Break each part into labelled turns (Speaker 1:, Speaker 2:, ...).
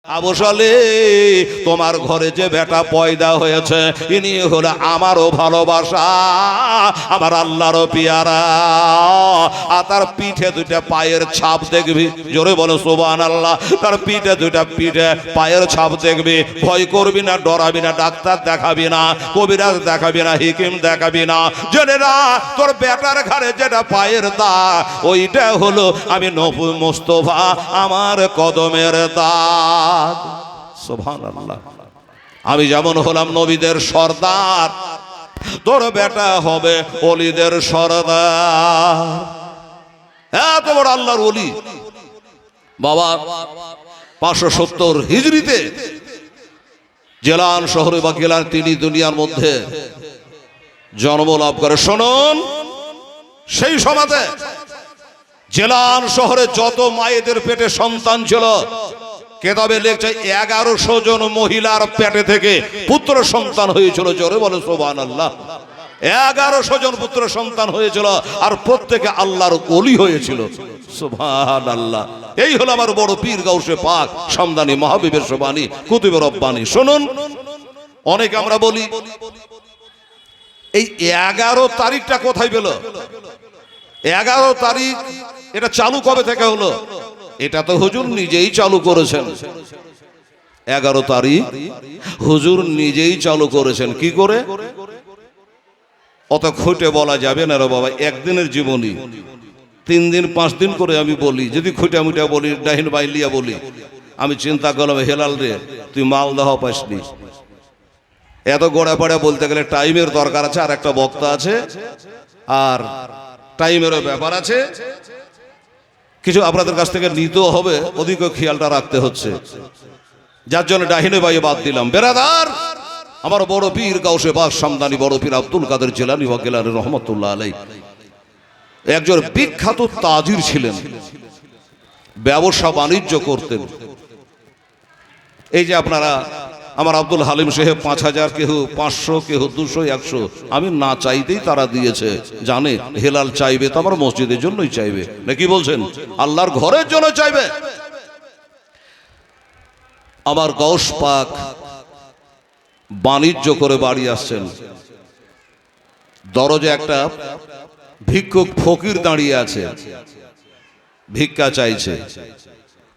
Speaker 1: আবু সালে তোমার ঘরে যে বেটা পয়দা হয়েছে ইনি হলো আমারও ভালোবাসা, আমার আল্লাহরও পিয়ারা। আর তার পিঠে দুইটা পায়ের ছাপ দেখবি, জোরে বলো সুবহানাল্লাহ। তার পিঠে দুইটা পায়ের ছাপ দেখবি, ভয় করবি না, ডরাবি না, ডাক্তার দেখাবি না, কবিরাজ দেখাবি না, হিকিম দেখাবি না। জেনে না তোর বেটার ঘরে যেটা পায়ের দাগ ওইটা হলো আমি নবী মুস্তাফা আমার কদমের দাগ। সুবহানাল্লাহ। আমি যেমন হলাম নবীদের সর্দার, তোর বেটা হবে ওলিদের সর্দার। এত বড় আল্লাহর ওলি বাবা। 570 হিজরিতে জেলান শহরে বা গেলান তিনি দুনিয়ার মধ্যে জন্ম লাভ করে। শুনুন, সেই সমাজে জেলান শহরে যত মায়েদের পেটে সন্তান ছিল, কেতাবে লেখছে 1100 জন মহিলার পেটে থেকে পুত্র সন্তান হয়েছিল। জোরে বলে সুবহানাল্লাহ। 1100 জন পুত্র সন্তান হয়েছিল, আর প্রত্যেকে আল্লাহর ওলি হয়েছিল। সুবহানাল্লাহ। এই হলো আমার বড় পীর গাউসে পাক সমদানি মাহবুবের সোবানি কুতুবে রব্বানি। শুনুন, অনেকে আমরা বলি এই 11 তারিখটা কোথায় পেল? 11 তারিখ এটা চালু কবে থেকে হলো? এটা তো হুজুর নিজেই চালু করেছেন। 11 তারিখ হুজুর নিজেই চালু করেছেন। কি করে? অত খুঁটে বলা যাবে না রে বাবা। একদিনের জীবনী 3 দিন 5 দিন করে আমি বলি। যদি খুঁটে মুটা বলি, ডাহিন বাইলিয়া বলি, আমি চিন্তা করলাম হেলাল রে তুই মালদাহ পাসনি। এত গোড়া পড়া বলতে গেলে টাইমের দরকার আছে, আর একটা বক্তা আছে, আর টাইমেরও ব্যাপার আছে। কিছু আপনাদের কাছ থেকে নিতেও হবে, ওদিকে খেয়ালটা রাখতে হচ্ছে, যার জন্য ডাহিনে বাইয়ে বাদ দিলাম। বেরাদার, আমার বড় পীর গাউসে পাক সমদানি বড় পীর আব্দুল কাদের জিলানী ওয়া গিলানী রহমাতুল্লাহ আলাইহি একজন বিখ্যাত তাজির ছিলেন, ব্যবসা বাণিজ্য করতেন। এই যে আপনারা আমার আব্দুল হালিম সাহেব 5000, কেউ 500, কেউ 200, 100, আমি না চাইতেই তারা দিয়েছে। জানে হেলাল চাইবে তো আমার মসজিদের জন্যই চাইবে, নাকি বলছেন? আল্লাহর ঘরের জন্য চাইবে। আমার গাউস পাক বাণিজ্য করে বাড়ি আসছেন, দরজে একটা ভিক্ষুক ফকির দাঁড়িয়ে আছে, ভিক্ষা চাইছে।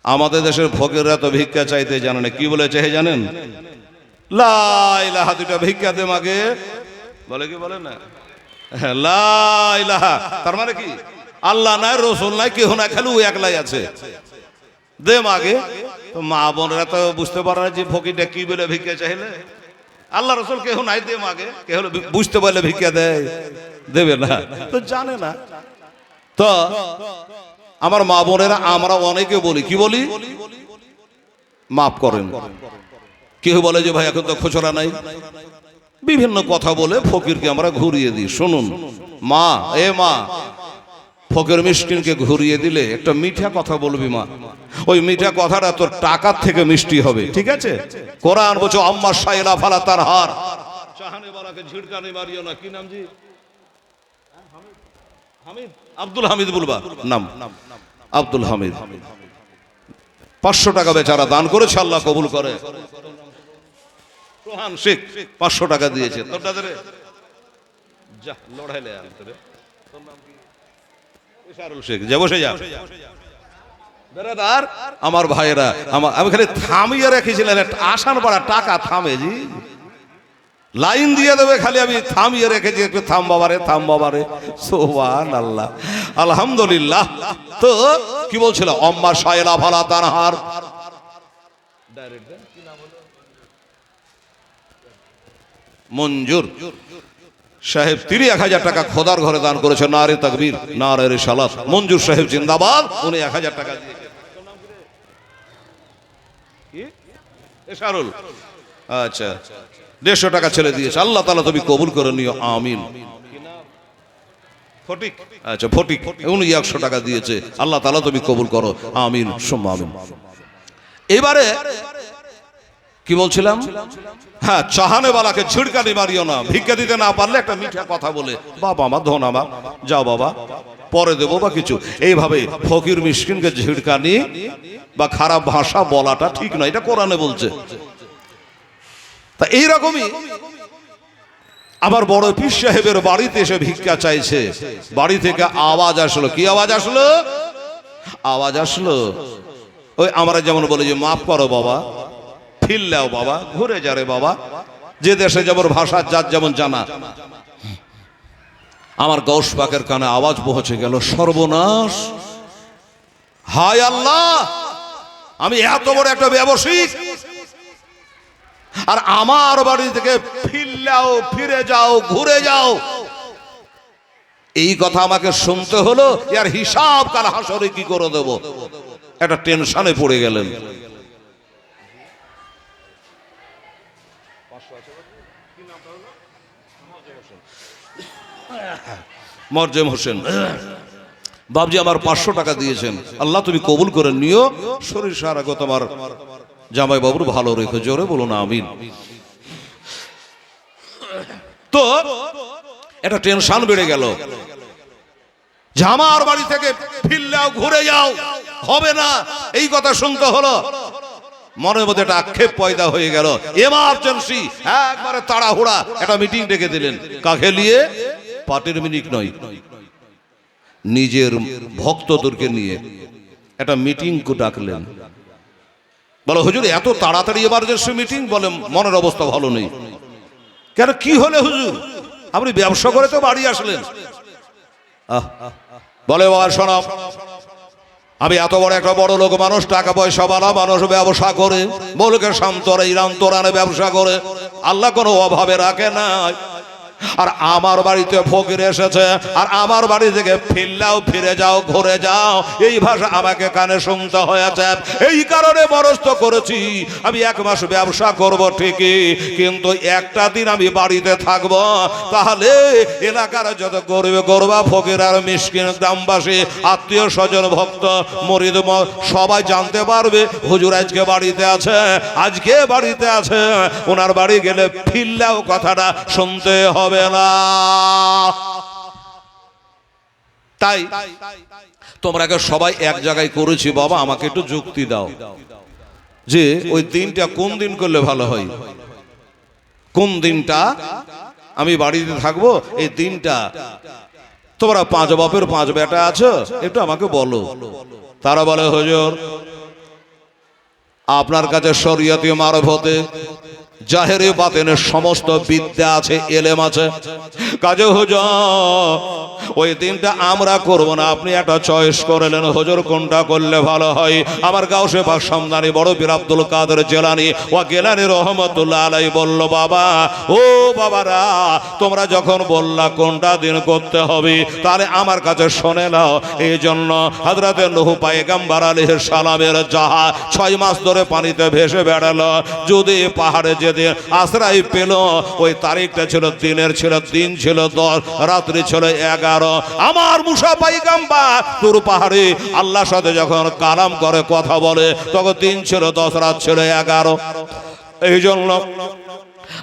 Speaker 1: আমাদের দেশের ফকিররা তো ভিক্ষা চাইতে জানে না। কি বলে চাই জানেন? লা ইলাহা, দুটা ভিক্ষা দে মাগে, বলে কি বলে না? লা ইলাহা তার মানে কি? আল্লাহ নাই, রসুল নাই, কেউ না, খালি ও একলাই আছে, দে মাগে। তো মা বোনেরা তো বুঝতে পারে না যে ফকিরটা কি বলে ভিক্ষা চাইলে। আল্লাহ রসুল কেউ নাই, দে মাগে, কেউ বুঝতে পারলে ভিক্ষা দেয়, দেবে না, তো জানে না। তো আমার মা বোনেরা আমরা অনেকে বলি, কি বলি? মাফ করেন। কেউ বলে যে ভাই এখন তো খুচরা নাই, বিভিন্ন কথা বলে ফকিরকে আমরা ঘুরিয়ে দিই। শুনুন মা, এ মা, ফকির মিষ্টিনকে ঘুরিয়ে দিলে একটা মিঠা কথা বলবি মা, ওই মিঠা কথাটা তোর টাকার থেকে মিষ্টি হবে, ঠিক আছে? কোরআন বলছে আম্মা সাইলা ফালা তার হার, চাহানে বালাকে ঝিড়কানি মারিও না। কি নাম জি? হামিদ, আব্দুল হামিদ বলবা নাম, আব্দুল হামিদ। 500 টাকা বেচারা দান করেছে, আল্লাহ কবুল করে। রোহান শেখ 500 টাকা দিয়েছে। তোরটা ধরে যা লড়াইলে আনতে, তোর নাম কি? ইশারুল শেখ, যা বসে যা। বেরাদার আমার ভাইরা, আমি খালি থামিয়ে রেখেছিলেন, আসান পাড়া টাকা থামে জি, লাইন দিয়ে দেবে, খালি আমি থামিয়ে রেখেছি, একটু থাম বাবারে, থাম বাবারে। সুবহানাল্লাহ, আলহামদুলিল্লাহ। তো কি বলছিল? আম্মা সাইলা ফালা তানহার, মঞ্জুর সাহেব 30,000 টাকা খোদার ঘরে দান করেছে। নারে তাকবীর, নারে রিসালাত, মঞ্জুর সাহেব জিন্দাবাদ। উনি 1000 টাকা দিয়েছেন। এশারুল, আচ্ছা 150 টাকা ছেড়ে দিয়েছে। আল্লাহ তাআলা তুমি কবুল করে নিও, আমিন। ফটিক, আচ্ছা ফটিক, উনি 100 টাকা দিয়েছে। আল্লাহ তাআলা তুমি কবুল করো, আমিন সুম্মা আমিন। এবারে কি বলছিলাম? হ্যাঁ, চাহানে বালাকে ঝিড়কানি মারিও না, ভিক্ষা দিতে না পারলে একটা মিঠা কথা বলে, বাবা আমার ধন আমার, যাও বাবা পরে দেবো বা কিছু, এইভাবে ফকির মিসকিনকে ঝিড়কানি বা খারাপ ভাষা বলাটা ঠিক নয়, এটা কোরআনে বলছে। তা এইরকমই আবার বড় পীর সাহেবের বাড়িতে এসে ভিক্ষা চাইছে, বাড়ি থেকে আওয়াজ আসলো। কি আওয়াজ আসলো? আওয়াজ আসলো ওই আমরা যেমন বলি যে মাফ করো বাবা, ফিরলেও বাবা, ঘুরে যা রে বাবা, যে দেশে যেমন ভাষা যার যেমন জানা। আমার গৌস পাকের কানে আওয়াজ পৌঁছে গেল, সর্বনাশ, হায় আল্লাহ, আমি এত বড় একটা ব্যবসায়িক, আর আমার বাড়ি থেকে ফিরলেও, ফিরে যাও, ঘুরে যাও, এই কথা আমাকে শুনতে হলো। এর হিসাব কাল হাসরে কি করে দেব? একটা টেনশনে পড়ে গেলেন। মরজেম হোসেন, বাবজি আমার 500 টাকা দিয়েছেন, আল্লাহ তুমি কবুল করে নিও, শরীর সারাগত তোমার জামাই বাবুর ভালো রেখে, জোরে বলো না আমিন। তো এটা টেনশন বেড়ে গেল, আমার বাড়ি থেকে ফিরলেও ঘুরে যাও, হবে না, এই কথা শুনতে হলো। মনের মধ্যে একটা আক্ষেপ পয়দা হয়ে গেল, এমার্জেন্সি, একবারে তাড়াহুড়া একটা মিটিং ডেকে দিলেন। কাকে নিয়ে? পার্টির মিটিং নয়, নিজের ভক্তদেরকে নিয়ে একটা মিটিং ডাকলেন। বলো হুজুর এত তাড়াতাড়ি এমার্জেন্সি মিটিং? বলে মনের অবস্থা ভালো নেই। কেন, কি হলে হুজুর? আপনি ব্যবসা করে তো বাড়ি আসলেন। বলে বাবা শোনো, আমি এত বড় একটা বড় লোক মানুষ, টাকা পয়সা বালা মানুষ, ব্যবসা করে বলকে সান্তরে ইরান তোরানে ব্যবসা করে, আল্লাহ কোনো অভাবে রাখে না। আর আমার বাড়িতে ফকির এসেছে, আর আমার বাড়ি থেকে ফিরলেও ফিরে যাও, ঘুরে যাও, এই ভাষা আমাকে কানে শুনতে হয়েছে। এই কারণে বরস্ত করেছি, আমি 1 মাস ব্যবসা করব ঠিকই, কিন্তু একটা দিন আমি বাড়িতে থাকবো, তাহলে এলাকার যত গরিব গরবা, ফকির আর মিসকিন, গ্রামবাসী, আত্মীয় স্বজন, ভক্ত মরিদ সবাই জানতে পারবে হুজুর আজকে বাড়িতে আছে, আজকে বাড়িতে আছে। ওনার বাড়ি গেলে ফিরলেও কথাটা শুনতে হবে না। তাই তোমরা সবাই এক জায়গায় করেছি, বাবা আমাকে একটু যুক্তি দাও যে ওই দিনটা কোন দিন করলে ভালো হয়, কোন দিনটা আমি বাড়িতে থাকবো, এই দিনটা তোমরা 5 বাপের 5 বেটা আছো, একটু আমাকে বলো। তারা বলে হুজুর আপনার কাছে শরীয়তি মারফতে জাহেরে বাতেনের সমস্ত বিদ্যা আছে, এলেম আছে, কাজে হুজুর ওই দিনটা আমরা করব না, আপনি একটা চয়েস করলেন হুজুর কোনটা করলে ভালো হয়। আমার গাউসে পাক সামদানি বড় পীর আব্দুল কাদের জিলানী ও গিলানী রহমাতুল্লাহ আলাইহি বলল, বাবা ও বাবারা, তোমরা যখন বললা কোনটা দিন করতে হবে, তাহলে আমার কাছে শুনে নাও। এই জন্য হযরতে নূহ পয়গম্বর আলাইহিস সালামের জাহাজ 6 মাস ধরে পানিতে ভেসে বেড়ালো, যদি পাহাড়ে যেদিন আশ্রয় পেল, ওই তারিখটা ছিল দিনের, দিন ছিল 10, রাত্রি ছিল 11। আমার মুসা পয়গম্বর তুর পাহাড়ে আল্লাহর সাথে যখন কালাম করে, কথা বলে, তখন দিন ছিল 10, রাত ছিল 11। এই জন্য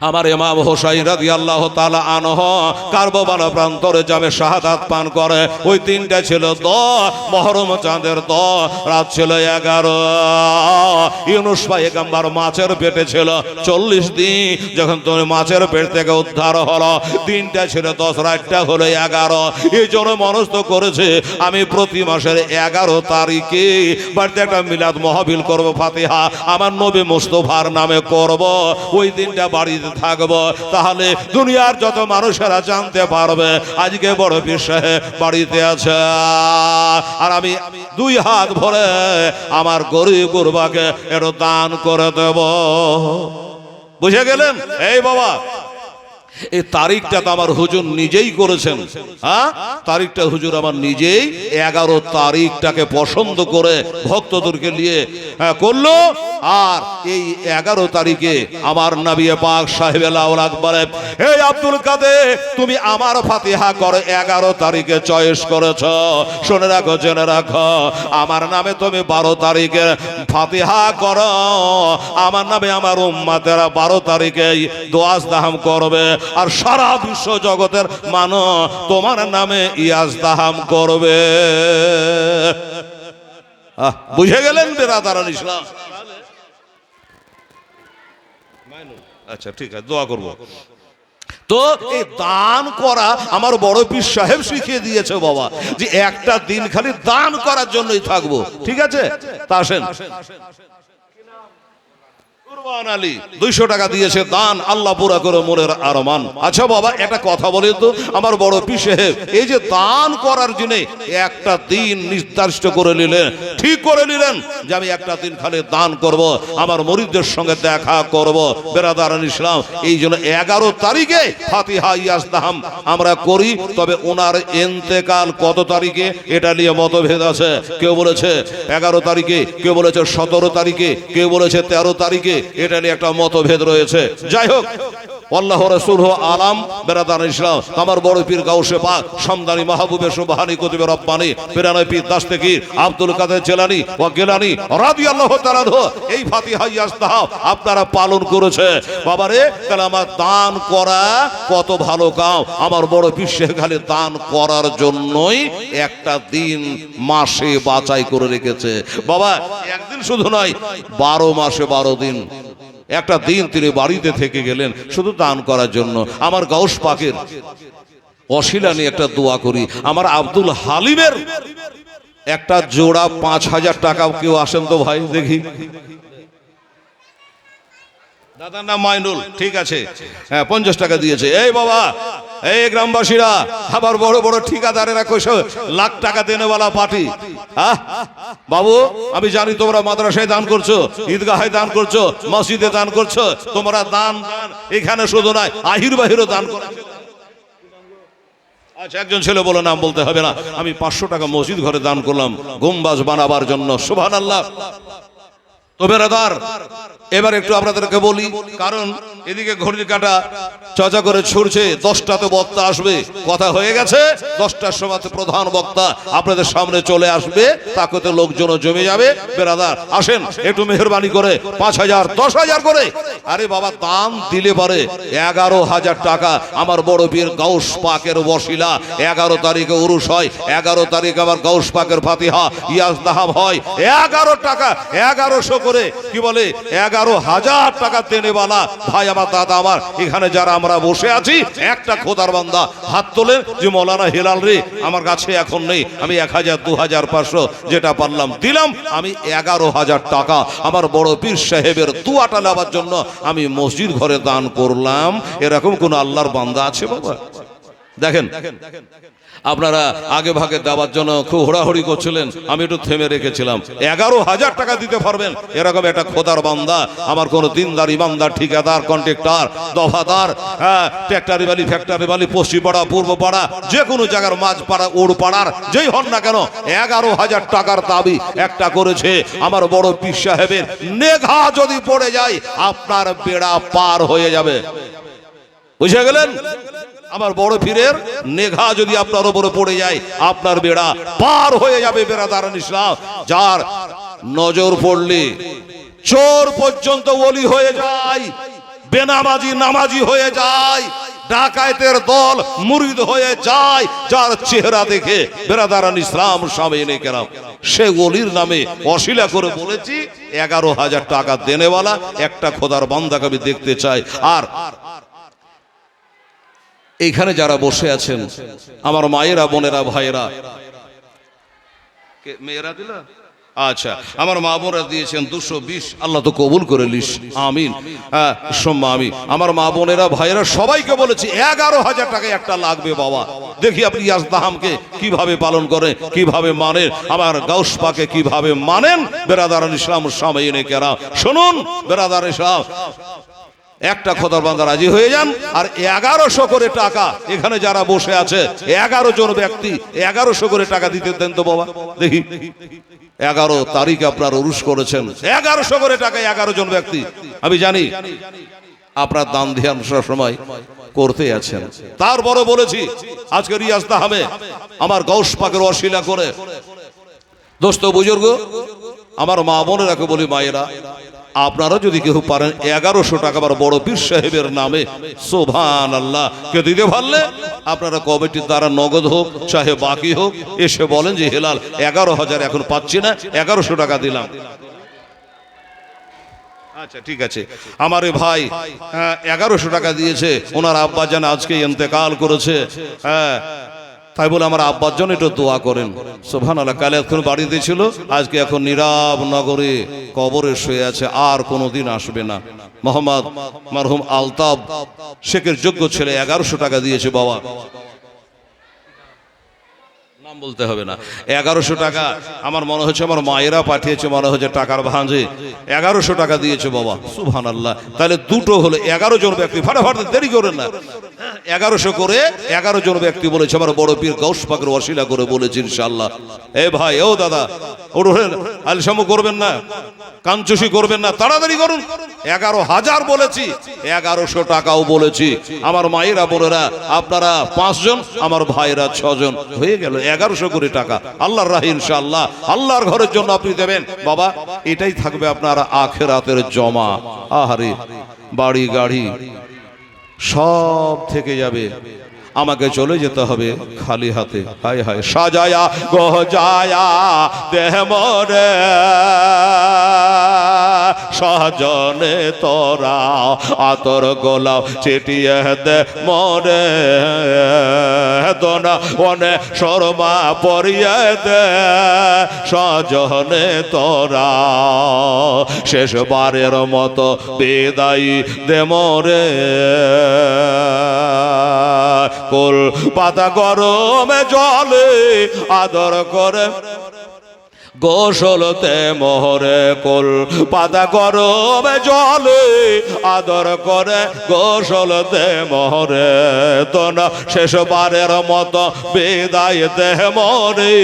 Speaker 1: আমার ইমাম হোসাইন রাদিয়াল্লাহু তাআলা আনহু কারবালা প্রান্তরে যাবে শাহাদাত পান করে, ওই দিনটা ছিল 10 মুহররম চাঁদের 10, রাত ছিল 11। ইউনূস পয়গম্বর মাছের পেটে ছিল 40 দিন, যখন তুমি মাছের পেট থেকে উদ্ধার হলো, দিনটা ছিল 10, রাতটা হলো 11। এই জন্য মনস্থ করেছে আমি প্রতি মাসের 11 তারিখে বাড়িতে একটা মিলাদ মাহফিল করব, ফাতিহা আমার নবী মুস্তাফার নামে করব, ওই দিনটা বাড়িতে থাকবো, তাহলে দুনিয়ার যত মানুষেরা জানতে পারবে আজকে বড় পীর সাহেব বাড়িতে আছে। আর আমি 2 হাত ভরে আমার গরিব গুরবাকে এর দান করে দেব। বুঝে গেলেন? এই বাবা, এই তারিখটা তো আমার হুজুর নিজেই করেছেন। হ্যাঁ, তারিখটা হুজুর আমার নিজেই 11 তারিখটাকে পছন্দ করে ভক্তদেরকে নিয়ে করলো। আর এই 11 তারিখে আমার নবী পাক সাহেব আল আকবর, হে আব্দুল কাদের, তুমি আমার ফাতিহা করে 11 তারিখে চয়েস করেছ, শুনে রাখো, জেনে রাখো, আমার নামে তুমি 12 তারিখে ফাতিহা করো, আমার নামে আমার উম্মতেরা 12 তারিখে দোয়া দাহাম করবে। আর সারা বিশ্ব জগতের মানুষ তোমার নামে ইয়াজদাহাম করবে। বুঝে গেলেন বেরাদারান ইসলাম? আচ্ছা ঠিক আছে, দোয়া করবো। তো এই দান করা আমার বড় পীর সাহেব শিখিয়ে দিয়েছে বাবা, যে একটা দিন খালি দান করার জন্যই থাকবো। ঠিক আছে, তা আসেন। 200 টাকা দিয়েছে দান, আল্লাহ পুরা করে মনের আরমান। আচ্ছা বাবা, একটা কথা বলে তো, আমার বড় পীর সাহেব এই যে দান করার জন্য একটা দিন নির্দিষ্ট করে নিলেন, ঠিক করে নিলেন যে আমি একটা দিন খালি দান করব, আমার মুরিদদের সঙ্গে দেখা করব। বেরাদারান ইসলাম, এই জন্য 11 তারিখে ফাতিহা ইয়াজদাহাম আমরা করি। তবে ওনার ইন্তেকাল কত তারিখে এটা নিয়ে মতভেদ আছে। কেউ বলেছে 11 তারিখে, কেউ বলেছে 17 তারিখে, কেউ বলেছে 13 তারিখে, এটা নিয়ে একটা মতভেদ রয়েছে। যাই হোক, আল্লাহ রাসূল আলাম। বেরাদারান ইসলাম, আমার বড় পীর গাউসে পাক সমদানি মাহবুবে সুবহানি কুতুবে রব্বানি পিরানা পীর দাস্তেগীর আব্দুল কাদের জিলানী ও গিলানী রাদিয়াল্লাহু তাআলা এই ফাতিহা ইয়াজদাহাম আপনারা পালন করেছে। বাবারে, তাহলে আমার দান করা কত ভালো কাম। আমার বড় পীর সাহেব খালি দান করার জন্যই একটা দিন মাসে বাছাই করে রেখেছে। বাবা, একদিন শুধু নয়, 12 মাসে 12 দিন একটা দিন তিনি বাড়িতে থেকে গেলেন শুধু দান করার জন্য। আমার গাউস পাকের অশিলা নিয়ে একটা দোয়া করি। আমার আব্দুল হালিমের একটা জোড়া 5000 টাকা, কেউ আসেন তো ভাই দেখি। দাদার নাম মাইনুল, ঠিক আছে, হ্যাঁ 50 টাকা দিয়েছে। এই বাবা, এই গ্রামবাসীরা, আবার বড় বড় ঠিকাদারেরা কইছে লাখ টাকা দেনেওয়ালা পার্টি। বাবু, আমি জানি তোমরা মাদ্রাসায় দান করছো, ঈদগাহে দান করছো, মসজিদে দান করছো। তোমরা দান দান এখানে শুধু নয়, আহির বাহিরও দান করো। আচ্ছা, একজন ছেলে বলে, নাম বলতে হবে না, আমি 500 টাকা মসজিদ ঘরে দান করলাম গম্বাজ বানাবার জন্য। সুবহানাল্লাহ। তো বেরাদার, এবার একটু আপনাদেরকে বলি, কারণ এদিকে ঘড়ির কাঁটা চর্চা করে ছুটছে। 10টাতে বক্তা আসবে, কথা হয়ে গেছে। 10টার সময় প্রধান বক্তা আপনাদের সামনে চলে আসবে, তাকে লোকজন জমে যাবে। বেরাদার আসেন, একটু মেহরবানি করে 5000 10,000 করে, আরে বাবা দান দিলে পারে 11,000 টাকা। আমার বড় পীর গাউস পাকের ওসিলা 11 তারিখে উরুস হয়, 11 তারিখ আমার গাউস পাকের ফাতিহা ইয়াজদাহাম হয়। 11 টাকা 1100 করে, কি বলে 11,000 টাকা দেনেওয়ালা ভাই আমার, দাদা আমার, এখানে যারা আমরা বসে আছি, একটা খোদার বান্দা হাত তোলেন যে মৌলানা হেলাল রে, আমার কাছে এখন নেই, আমি 1000 2000 500 যেটা পারলাম দিলাম। আমি 11,000 টাকা আমার বড় পীর সাহেবের দুয়াটা নেওয়ার জন্য আমি মসজিদ ঘরে দান করলাম। এরকম কোন আল্লাহর বান্দা আছে বাবা? দেখেন, আপনারা আগে ভাগে দেওয়ার জন্য খুব হোড়াহুড়ি করছিলেন, আমি একটু থেমে রেখেছিলাম। 11,000 টাকা দিতে পারবেন এরকম একটা খোদার বান্দা, আমার কোন দিনদার ইমানদার ঠিকাদার কন্ট্রাক্টর দফাদার, হ্যাঁ ট্র্যাক্টরি বালি ফ্যাক্টরি বালি পশ্চিম পাড়া পূর্ব পাড়া যে কোনো জায়গার মাঝ পাড়া ওড় পাড়ার যেই হন না কেন, 11,000 টাকার দাবি একটা করেছে। আমার বড় পীর সাহেবের নেঘা যদি পড়ে যায় আপনার বেড়া পার হয়ে যাবে। বুঝে গেলেন? আমার বড় পীরের নেঘা যদি আপনার উপরে পড়ে যায় আপনার বেড়া পার হয়ে যাবে। বেরাদারান ইসলাম, যার নজর পড়লে চোর পর্যন্ত ওলি হয়ে যায়, বেনামাজি নামাজি হয়ে যায়, ডাকাতের দল মুরিদ হয়ে যায়, যার চেহারা দেখে বেরাদারান ইসলাম সামনে কেরাম সে ওলির নামে অশিলা করে বলেছি 11,000 টাকা দেনেওয়ালা একটা খোদার বান্দাকে আমি দেখতে চাই। আর এইখানে যারা বসে আছেন আমার মায়েরা, বোনেরা, ভাইয়েরা, মেয়েরা দিলা, আচ্ছা আমার মা বোনেরা দিয়েছেন 220, আল্লাহ তো কবুল করে লিস, আমিন। হ্যাঁ সোম্মা আমি আমার মা বোনেরা ভাইয়েরা সবাইকে বলেছি 11,000 টাকা একটা লাগবে বাবা। দেখি আপনি ইয়াজদাহামকে কিভাবে পালন করেন, কিভাবে মানেন, আমার গাউস পাকে কিভাবে মানেন। বেরাদারান ইসলাম সামনে কেরাম শুনুন, বেরাদারান ইসলাম একটা খোদার বান্দা রাজি হয়ে যান। আর 1100 করে টাকা, এখানে যারা বসে আছে 11 জন ব্যক্তি 1100 করে টাকা দিতে দেন তো বাবা দেখি। 11 তারিখ আপনার উরুস করেছেন, 1100 করে টাকা 11 জন ব্যক্তি। আমি জানি আপনার দান ধ্যান সময় করতে আছেন, তারপরে বলেছি আজকে ইয়াজদাহামে আমার গাউস পাকের ওসিলা করে দোস্ত বুজুর্গ আমার মা বোনেরাকে বলি, মায়েরা আপনারা যদি কেউ পারেন 1100 টাকা আমার বড় পীর সাহেবের নামে সুবহানাল্লাহ কে দিতে পারলে আপনারা কমিটির দ্বারা নগদ হোক চাহে বাকি হোক এসে বলেন যে হেলাল 11,000 এখন পাচ্ছি না, 1100 টাকা দিলাম। আচ্ছা ঠিক আছে, আমার এই ভাই 1100 টাকা দিয়েছে, ওনার আব্বাজান আজকে ইন্তেকাল করেছে, হ্যাঁ তাই বলে আমার আব্বার জন্য একটু দোয়া করেন। সুবহানাল্লাহ, কালে এখন বাড়িতে ছিল, আজকে এখন নীরব নগরে কবরে শুয়ে আছে, আর কোনোদিন আসবে না। মোহাম্মদ মারহুম আলতাব শেখের যোগ্য ছেলে 1100 টাকা দিয়েছে বাবা, নাম বলতে হবে না। 1100 টাকা আমার মনে হচ্ছে আমার মায়েরা পাঠিয়েছে, মনে হচ্ছে টাকার ভাঁজে 1100 টাকা দিয়েছে বাবা। সুবহানাল্লাহ, তাহলে দুটো হলো 11 জন ব্যক্তি, ফাটাফাট দেরি করেন না, 1100 করে 11 জন ব্যক্তি বলেছে, আমার বড় পীর গাউস পাকের ওসিলা করে বলেছি ইনশাআল্লাহ। এ ভাই ও দাদা ওঠেন, আলসামু করবেন না, কাঞ্চুষি করবেন না, তাড়াতাড়ি করুন। 11,000 বলেছি, 1100 টাকাও বলেছি। আমার মায়েরা বোনেরা আপনারা 5 জন, আমার ভাইরা 6 জন, হয়ে গেল 1100 করে টাকা। আল্লাহর রাহে ইনশাআল্লাহ আল্লাহর ঘরের জন্য আপনি দেবেন বাবা, এটাই থাকবে আপনার আখিরাতের জমা। আহারে বাড়ি গাড়ি সব থেকে যাবে, আমাকে চলে যেতে হবে খালি হাতে। হায় হায় সাজায়া গজায়া দেহ মরে সজনে তোরা আতর গোলাপ চিটিয়ে দে মরে দোনা অনে শর্মা পরিয়ে দে সজনে তোরা শেষবারের মতো বিদায় দে মরে কোল পাতা গরমে জলে আদর করে গোসলতে মোহরে কোল পাতা গরমে জলে আদর করে গোসলতে মোহরে তোনা শেষবারের মতো বিদায় দে মরে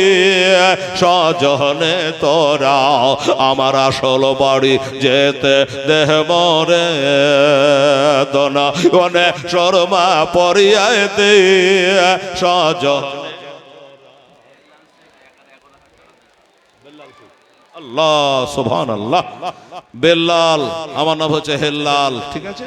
Speaker 1: সজনে তোরা আমার আসল বাড়ি যেতে দেহ মরে তোনা অনে শর্মা পরিয়ায় দে সজনে। আল্লাহ সুবহানাল্লাহ, বেল্লাল আমার নাম হচ্ছে হেল্লাল, ঠিক আছে,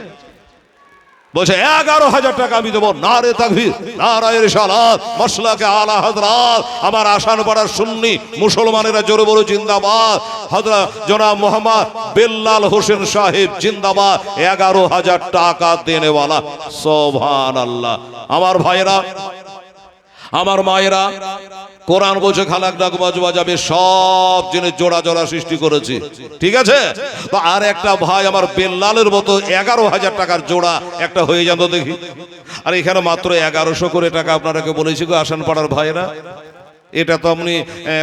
Speaker 1: বলছে 11,000 টাকা আমি দেবো। নারে তাকবীর, নারায়ে রিসালাত, মাসলাকে আলা হযরত, আমার আসান পাড়ার সুন্নি মুসলমানেরা জোরে বলো জিন্দাবাদ। হযরত জনাব মোহাম্মদ বেল্লাল হোসেন সাহেব জিন্দাবাদ, 11,000 টাকা দেনেওয়ালা। সুবহানাল্লাহ। আমার ভাইরা আমার মায়েরা, কোরআন বলছে খালাক ডাক বাজবা যাবে, সব জিনিস জোড়া জোড়া সৃষ্টি করেছি, ঠিক আছে। তো আর একটা ভাই আমার বেল্লালের মতো 11,000 টাকার জোড়া একটা হয়ে যেত দেখি। আর এখানে মাত্র 1100 করে টাকা আপনারাকে বলেছি গো আসান পাড়ার ভাইরা, এটা তো আপনি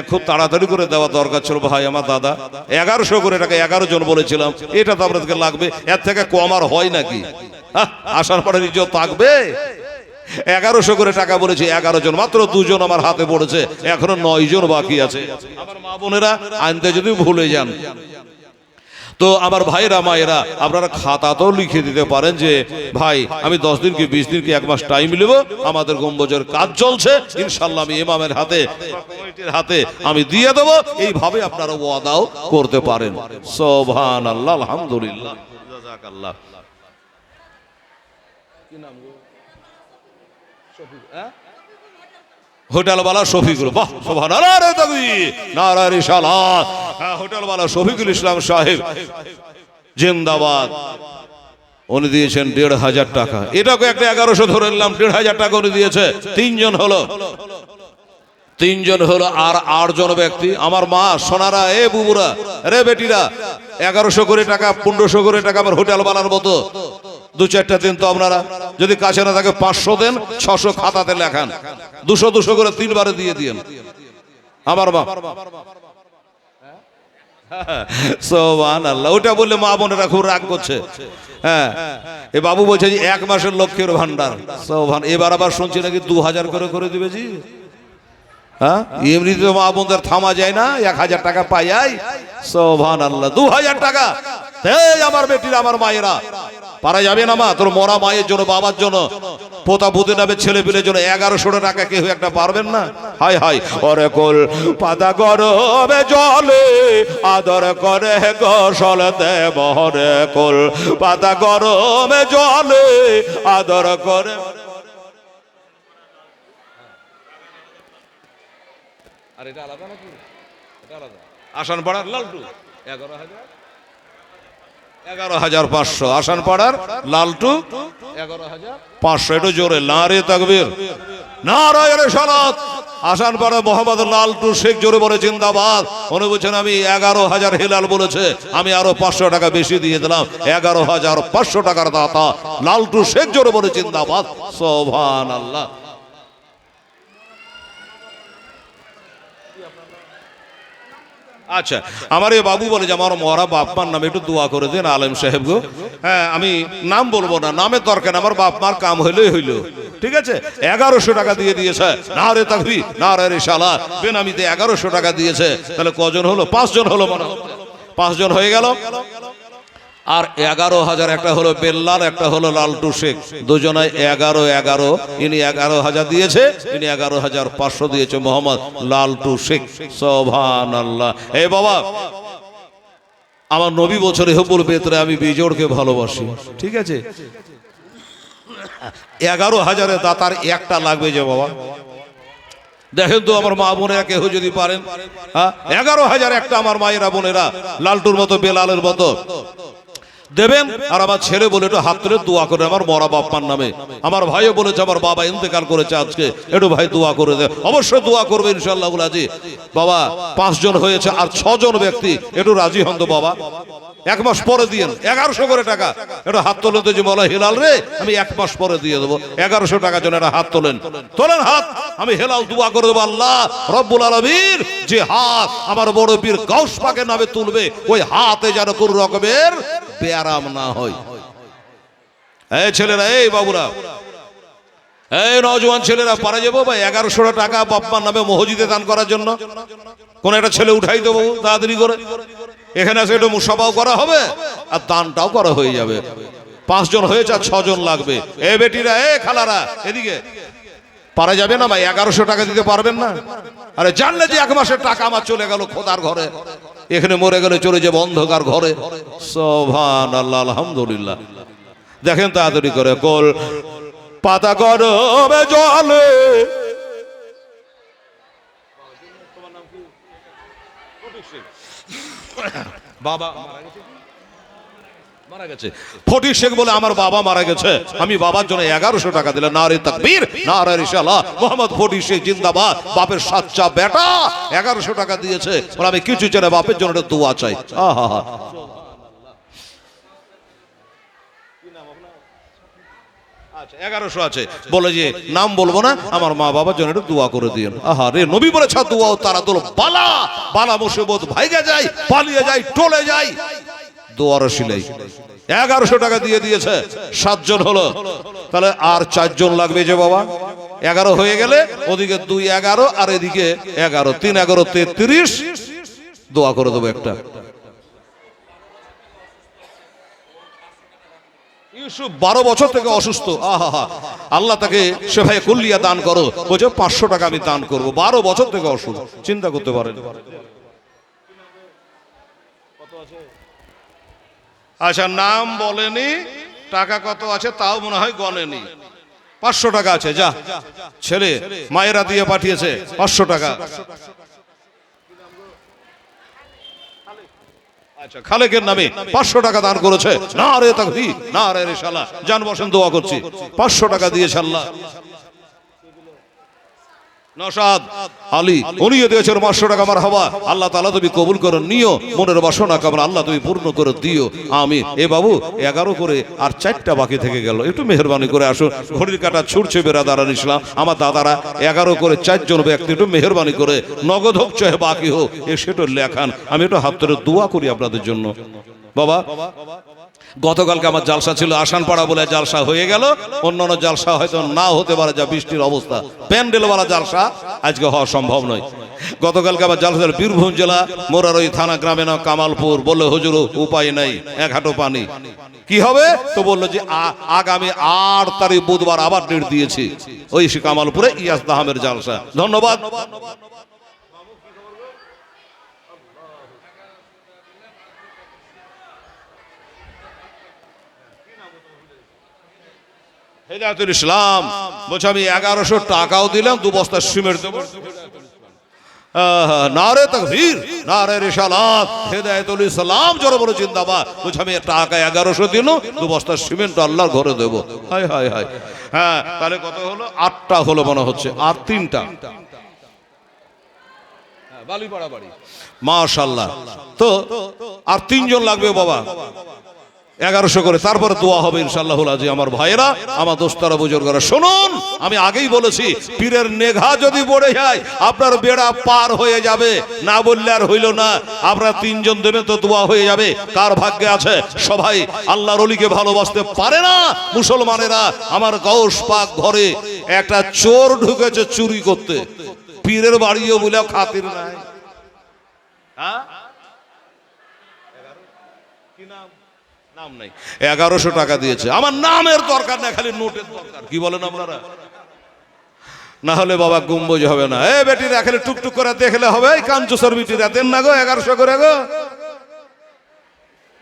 Speaker 1: খুব তাড়াতাড়ি করে দেওয়া দরকার ছিল ভাই আমার দাদা। 1100 করে টাকা 11 জন বলেছিলাম, এটা তো আপনাদেরকে লাগবে, এর থেকে কম আর হয় নাকি? আসান পাড়ার ইজ্জত থাকবে। 1100 করে টাকা বলেছি, 11 জন, মাত্র 2 জন আমার হাতে পড়েছে, এখনো 9 জন বাকি আছে। আমার মা বোনেরা আনতে যদি ভুলে যান, তো আমার ভাইরা মায়েরা আপনারা খাতাতেও লিখে দিতে পারেন যে ভাই আমি 10 দিন কি 20 দিন কি 1 মাস টাইম নেব, আমাদের গম্বুজের কাজ চলছে, ইনশাআল্লাহ আমি ইমামের হাতে কমিটির হাতে আমি দিয়ে দেব। এইভাবে আপনারা ওয়াদাও করতে পারেন। সুবহানাল্লাহ, আলহামদুলিল্লাহ, জাযাকাল্লাহ। কি নাম গো? হোটেলওয়ালা শফিকুল, বাহ সুবহানাল্লাহ, নারায়ে রিসালাত, হোটেলওয়ালা শফিকুল ইসলাম সাহেব জিন্দাবাদ। উনি দিয়েছেন 1,500 টাকা, এটাকে একটা 1100 ধরে নিলাম, 1,500 টাকা উনি দিয়েছে। 3 জন হলো, 3 জন হলো, আর 8 জন ব্যক্তি আমার মা সোনারা, এ বুবুরা, রে বেটিরা, 1100 করে টাকা 1500 করে টাকা আমার হোটেলওয়ালার মতো 2-4টা দিন। তো আপনারা যদি কাছে না থাকে 500 দেন, 600 খাতাতে লেখান, 200 করে 3 বারে দিয়ে দিয়েন আমার মা। সুবহানাল্লাহ, ওটা বললে মা বোনেরা খুব রাগ করছে। হ্যাঁ, এ বাবু বলছে যে 1 মাসের লক্ষ্যের ভান্ডার। সুবহান, এবার আবার শুনছি নাকি 2000 করে করে দিবে জি। হ্যাঁ, এমনিতে তো মা বোনদের থামা যায় না, 1000 টাকা পাই। সুবহানাল্লাহ, 2000 টাকা। এই আমার বেটিরা আমার মায়েরা, পারা যাবে না মা? তোর মরা মায়ের জন্য, বাবার জন্য, পোতা পুতে নামে ছেলে পেলের জন্য 1100 টাকা কেউ একটা পারবেন না? হাই হাই ওরে কুল পাতা গরমে জলে আদর করে গোসল দেব রে কুল পাতা গরমে জলে আদর করে। আর এটা আলাদা নাকি? এটা আলাদা। আসান পাড়ার লালটু 11,500 আসান পাড়ার লালটু 11,500 একটু জোরে নারে তাকবীর নারায়ে রিসালাত। আসান পাড়া মোহাম্মদ লালটু শেখ জোরে বলে জিন্দাবাদ। উনি বলছেন আমি 11,000 হেলাল বলেছে, আমি আরো 500 টাকা বেশি দিয়ে দিলাম। 11,500 টাকার দাতা লালটু শেখ জোরে বলে জিন্দাবাদ। সুবহানাল্লাহ। আচ্ছা আমার এই বাবু বলে যে আমার মরা বাপমার নামে একটু দোয়া করে দেন আলেম সাহেব গো। হ্যাঁ আমি নাম বলবো না, নামের দরকার না, আমার বাপমার কাম হইলেই হইল। ঠিক আছে 1100 টাকা দিয়ে দিয়েছে নারে তাকবীর নারে রিসালাত। বেনামিতে 1100 টাকা দিয়েছে। তাহলে কজন হলো? 5 জন হলো মনে হয়। 5 জন হয়ে গেল। আর 11,000 একটা হলো বেল্লাল, একটা হলো লালটু শেখ, দুজনায় 11,000। ইনি 11,000 দিয়েছে, ইনি 11,500 দিয়েছে মোহাম্মদ লালটু শেখ। সুবহানাল্লাহ। এই বাবা আমার নবী বছরে হুবুল বেতরে আমি বিজোড়কে ভালোবাসি। ঠিক আছে 11,000 দাতার একটা লাগবে যে বাবা। দেখেন তো আমার মা বোনেরা কেউ যদি পারেন, 11,000 একটা আমার মায়েরা বোনেরা লালটুর মতো বেলালের মতো দেবেন। আর আমার ছেলে বলে একটু হাত তুলে দোয়া করে আমার মরা বাপ্পার নামে। আমার ভাইও বলেছে আমার বাবা ইন্তেকাল করেছে আজকে, একটু ভাই দোয়া করে দে। অবশ্যই দোয়া করবে ইনশাআল্লাহ রাজি। বাবা 5 জন হয়েছে, আর 6 জন ব্যক্তি একটু রাজি হন তো বাবা। 1 মাস পরে দিয়েন 1100 করে টাকা। একটু হাত তোলেন তো যে বলা হেলাল রে আমি 1 মাস পরে দিয়ে দেবো 1100 টাকা জন। একটা হাত তোলেন, তোলেন হাত। আমি হেলাল দোয়া করে দেবো আল্লাহ রব্বুল আলামিন যে হাত আমার বড় পীর গাউস পাকের নামে তুলবে, ওই হাতে যেন কোন রকমের বেয়ারাম না হয়। এই ছেলেরা, এই বাবুরা, এই নওজোয়ান ছেলেরা পারে যাবো ভাই 1100 টাকা বাপ্পার নামে মসজিদে দান করার জন্য। কোন একটা ছেলে উঠাই দেবো তাড়াতাড়ি করে, এখানে এসে একটু মুসাফাও করা হবে আর দানটাও করা হয়ে যাবে। 5 জন হয়েছে আর 6 জন লাগবে। এ বেটিরা, এ খালারা, এদিকে পারা যাবে না ভাই? 1100 টাকা দিতে পারবেন না? আরে জানলে যে 1 মাসের টাকা আমার চলে গেল খোদার ঘরে, এখানে মরে গেলে চলে যাবে অন্ধকার ঘরে। সুবহানাল্লাহ আলহামদুলিল্লাহ। দেখেন তাড়াতাড়ি করে কোল পাতা গরমে জলে। বাবা মারা গেছে, ফটিক শেখ বলে আমার বাবা মারা গেছে, আমি বাবার জন্য 1100 টাকা দিলাম। নারে তাকবীর নারে রিসালাত। মোহাম্মদ ফটিক শেখ জিন্দাবাদ। বাপের সাচ্চা বেটা 1100 টাকা দিয়েছে, বলে আমি কিছু চাই না, বাপের জন্য একটা দোয়া চাই। আহা হা। আচ্ছা 1100 আছে, বলে যে নাম বলবো না, আমার মা বাবার জন্য একটু দোয়া করে দিন। আহা রে নবী বলেছে দোয়া তারা দোল বালা বালা মুসিবত ভাইগা যায়, পালিয়ে যায়, টলে যায়, দোয়ার সিলাই। 1100 টাকা দিয়ে দিয়েছে, 7 জন হলো। তাহলে আর 4 জন লাগবে যে বাবা। 11 হয়ে গেলে ওদিকে 2 11 আর এদিকে 11, 3 11 33 দোয়া করে দেবো একটা। ইউসুফ 12 বছর থেকে অসুস্থ, আহা আল্লাহ তাকে সেভাবে কুল্লিয়া দান করো। বলছে 500 টাকা আমি দান করবো। 12 বছর থেকে অসুস্থ, চিন্তা করতে পারেন। আচ্ছা নাম বলেনি, টাকা কত আছে তাও মনে হয় গনেনি। 500 টাকা আছে, যা ছেলে মায়েরা দিয়ে পাঠিয়েছে 500 টাকা। আচ্ছা খালেকের নামে 500 টাকা দান করেছে। নারে তাকবীর নারে রিসালাত। জান বসেন দোয়া করছি। 500 টাকা দিয়েছে আল্লাহ। নওশাদ আলী উনিও দিয়েছেন 500 টাকা। মারহাবা। আল্লাহ তাআলা তুমি কবুল করে নিও, মনের বাসনা কামনা আল্লাহ তুমি পূর্ণ করে দিও, আমিন। এ বাবু 11 করে আর 4টা বাকি থেকে গেল, একটু মেহেরবানি করে আসুন। ঘড়ির কাঁটা ছুটছে বেরাদারান ইসলাম। আমার দাদারা 11 করে 4 জন ব্যক্তি একটু মেহেরবানি করে নগদ হোক চাহে বাকি হোক এ সেটা লেখান, আমি একটু হাত ধরে দোয়া করি আপনাদের জন্য। বাবা গতকালকে আমার জালসা ছিল আসানপাড়া বলে, জালসা হয়ে গেল। অন্যান্য জালসা হয়তো না হতে পারে, যা বৃষ্টির অবস্থা। প্যান্ডেলওয়ালা জালসা আজকে হওয়া সম্ভব নয়। গতকালকে আবার জালসার বীরভূম জেলা মোরার ওই থানা গ্রামে না কামালপুর, বললো হুজুর উপায় নাই, এক হাঁটু পানি, কি হবে? তো বললো যে আগামী 8 তারিখ বুধবার আবার ডেট দিয়েছি ওই কামালপুরে ইয়াসদাহামের জালসা। ধন্যবাদ। হেদায়েতুল ইসলাম বলছে আমি 1100 টাকাও দিলাম, 2 বস্তা সিমেন্ট দেবো। নারে তাকবীর, নারে রিসালাত, হেদায়েতুল ইসলাম জোরে বলো জিন্দাবাদ। বলছে আমি টাকা 1100 দিন, 2 বস্তা সিমেন্ট আল্লাহর ঘরে দেবো। হায় হায় হায়। হ্যাঁ, তাহলে কত হলো? 8টা হলো মনে হচ্ছে, আর 3টা বালিপাড়া বাড়ি। মাশাআল্লাহ। তো আর 3 জন লাগবে বাবা, 1100 করে, তারপরে দোয়া হবে ইনশাআল্লাহুল আজিম। আমার ভাইয়েরা, আমার দোস্তারা, বুজুর্গরা শুনুন, আমি আগেই বলেছি পীরের নেঘা যদি পড়ে যায় আপনার বেড়া পার হয়ে যাবে, না বললে আর হইল না। আপনারা 3 জন দেবেন তো দোয়া হয়ে যাবে। কার ভাগ্যে আছে? সবাই আল্লাহর ওলিকে ভালোবাসতে পারে না মুসলমানেরা। আমার গৌস পাক ঘরে একটা চোর ঢুকেছে চুরি করতে, পীরের বাড়িও বলে খাতির নাই। হ্যাঁ, কি নাম? নাম নাই, 1100 টাকা দিয়েছে। আমার নামের দরকার না, খালি নোটের দরকার। কি বলেন আপনারা? না হলে বাবা গম্বুজ হবে না। এ বেটিরা খালি টুকটুক করে দেখলে হবে? কাঞ্চুসর বেটিরা দেন না গো 1100 করে গো।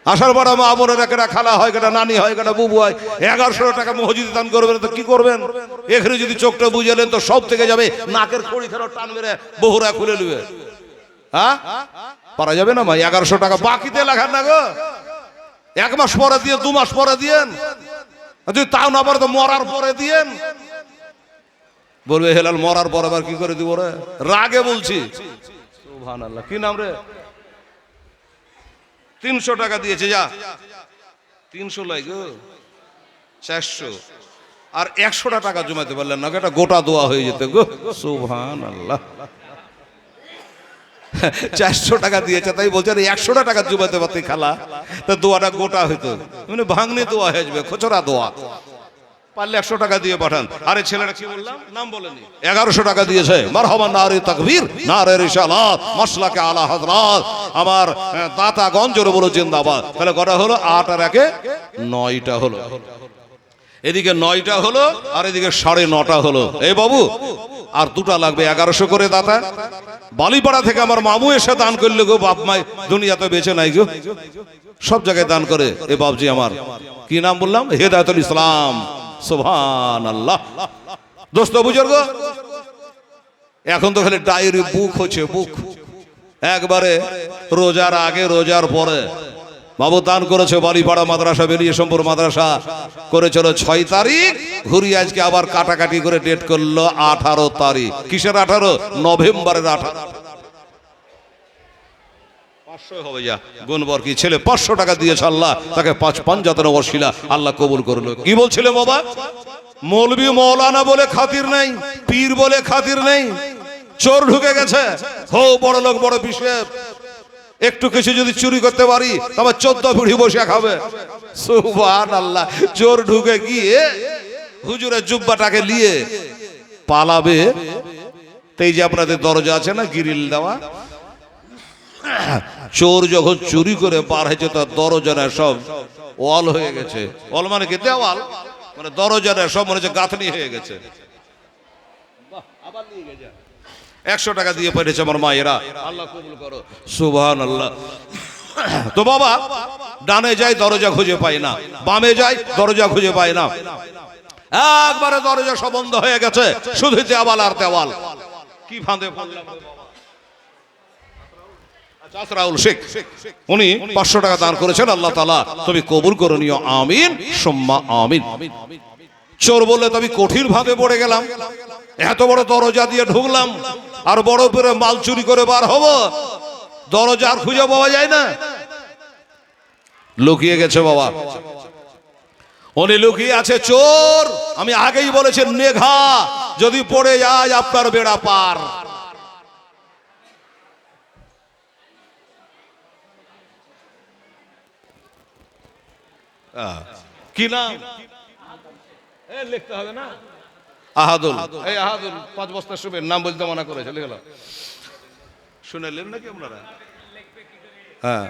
Speaker 1: আসার পর মা বোনের একটা খালা হয়, একটা নানি হয়, একটা বুবু হয়, 1100 টাকা মসজিদে দান করবেন তো কি করবেন? এখানে যদি চোখটা বুঝালেন তো সব থেকে যাবে, নাকের খড়ি খেলো টান মেরে বহুরা খুলে নেবে। হ্যাঁ, পারা যাবে না ভাই? 1100 টাকা বাকিতে লাগান না গো। 1 মাস পরে দিয়ে, 2 মাস পরে দিয়েন, যদি তাও না পারে তো মরার পরে দিয়েন। বলবে হেলাল মরার পর আবার কি করে দিব রে? রাগে বলছি। সুবহানাল্লাহ। কি নাম রে? 300 টাকা দিয়েছে, যা 300 লাই গো, 400 আর 100টা টাকা জমাতে পারলেন না, এটা গোটা দোয়া হয়ে যেত গো। সুবহানাল্লাহ। 400 টাকা দিয়েছে, তাই বলছে 100টা টাকা জমাতে পারতে খালা, তা দোয়াটা গোটা হইতো। মানে ভাঙনি দোয়া হয়ে যাবে, খোচরা দোয়া। পারলে 100 টাকা দিয়ে পাঠান। আরে ছেলেটা কি বললাম? নাম বলেনি। 1100 টাকা দিয়েছে। মারহাবা, নারে তাকবীর, নারে রিসালাত, মাসলাকে আলা হযরত। আমার দাতাগণ জোরে বলো জিন্দাবাদ। তাহলে কটা হলো? 8 আর 1 9টা হলো। এদিকে 9টা হলো আর এদিকে 9.5টা হলো। এই বাবু আর 2টা লাগবে, 1100 করে দাতা। বালিপাড়া থেকে আমার মামু এসে দান করলে গো। বাপ মাই দুনিয়াতে বেঁচে নাই গো, সব জায়গায় দান করে। এ বাবজি আমার কি নাম বললাম? হেদায়েতুল ইসলাম। সুবহানাল্লাহ। দোস্ত বুজুর্গ, এখন তো খালি ডায়েরি বুক হচ্ছে, বুক। একবারে রোজার আগে, রোজার পরে বাবু দান করেছে বালিপাড়া মাদ্রাসা, বেলিয়াশম্পুর মাদ্রাসা করেছিল 6 তারিখ। ঘুরি আজকে আবার কাটাকাটি করে ডেট করলো 18 তারিখ। কিসের 18? নভেম্বরের 18। 500 হবে, যা গুনবর কি ছেলে 500 টাকা দিয়েছে, আল্লাহ তাকে 5 পাঞ্জাতের ওসিলা আল্লাহ কবুল করলো। কি বলছিলে বাবা? মৌলবি মৌলানা বলে খাতির নেই, পীর বলে খাতির নেই, চোর ঢুকে গেছে। হো বড় লোক, বড় বিশেষ, একটু কিছু যদি চুরি করতে পারি তবে 14 পিঁড়ি বসে খাবে। সুবহানাল্লাহ। চোর ঢুকে গিয়ে হুজুরের জুব্বাটাকে নিয়ে পালাবে। এই যে আপনাদের দরজা আছে না গ্রিল দেওয়া, চোর যখন চুরি করে পার হয়েছে তার দরজাটা সব ওয়াল হয়ে গেছে। ওয়াল মানে কি? দেওয়াল, মানে দরজাটা সব মনে হচ্ছে গাঁথনি হয়ে গেছে। 100 টাকা দিয়ে পাঠিয়েছে আমার মায়েরা, আল্লাহ কবুল করো। সুবহানাল্লাহ। তো বাবা ডানে যাই দরজা খুঁজে পাই না, বামে যাই দরজা খুঁজে পাই না, একবারে দরজা সব বন্ধ হয়ে গেছে, শুধু দেওয়াল আর দেওয়াল। কি ফাঁদে পড়লাম। আসরাউল শেখ উনি 500 টাকা দান করেছেন। আল্লাহ তাআলা তুমি কবুল করে নিও, আমিন সুম্মা আমিন। চোর বললে তো আমি কঠিন ভাবে পড়ে গেলাম। এত বড় দরজা দিয়ে ঢুকলাম আর বড় করে মাল চুরি করে বার হব, দরজা আর খুঁজে পাওয়া যায় না। লুকিয়ে গেছে বাবা, উনি লুকিয়ে আছে চোর। আমি আগেই বলেছি নেঘা যদি পড়ে যায় আপনার বেড়া পার। কি নাম? লিখতে হবে না? আহাদুল। এই আহাদুল 5 বস্তা শুবের নাম বলতে মানা করেছে, লিখলাম। শুনেলেন নাকি আপনারা? হ্যাঁ,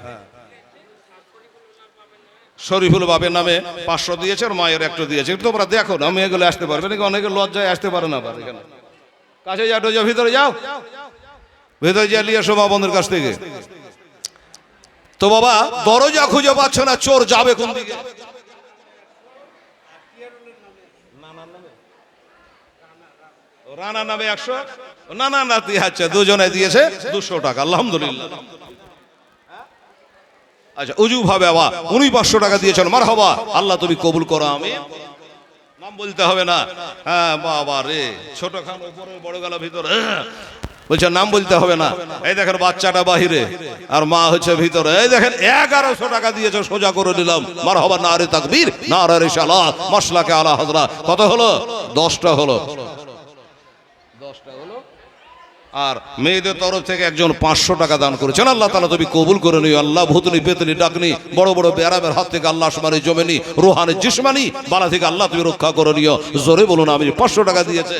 Speaker 1: শরীফুল বাপের নামে 500 দিয়েছে আর মায়ের 1 দিয়েছে। তোমরা দেখো না, মেয়েগুলো আসতে পারবে নাকি? অনেকে লজ্জায় আসতে পারে না। এখানে কাছে যাও, ভিতরে যাও, ভিতরে যা নিয়ে এসো মা বোনের কাছ থেকে। তো বাবা দরজা খুঁজে পাচ্ছে না, চোর যাবে কোন দিকে? রানা নামে 100, নানা নাতি, আচ্ছা দুজনে দিয়েছে 200 টাকা, আলহামদুলিল্লাহ। আচ্ছা উজু ভাবে বাবা উনি 500 টাকা দিয়েছেন, মারহাবা, আল্লাহ তুমি কবুল করো, আমিন। নাম বলতে হবে না। হ্যাঁ বাবা রে, ছোট খান উপরে, বড় গেল ভিতরে, বলছে নাম বলতে হবে না। এই দেখেন বাচ্চাটা বাহিরে আর মা হচ্ছে ভিতরে। এই দেখেন 1100 টাকা দিয়েছে, সোজা করে দিলাম, মারহাবা, নারে তাকবীর, নারে রিসালাত, মাসলাকে আলা হযরত। কত হলো? 10টা হলো। আর মেয়েদের তরফ থেকে একজন 500 টাকা দান করেছেন। আল্লাহ তাআলা তুমি কবুল করে নিও। আল্লাহ ভূতনি পেতনি ডাকনি বড় বড় বেরামের হাত থেকে আল্লাহ আসমানি জমিনি রুহানি জিসমানি বালা থেকে আল্লাহ তুমি রক্ষা করে নিও। জোরে বলুন আমি। 500 টাকা দিয়েছে।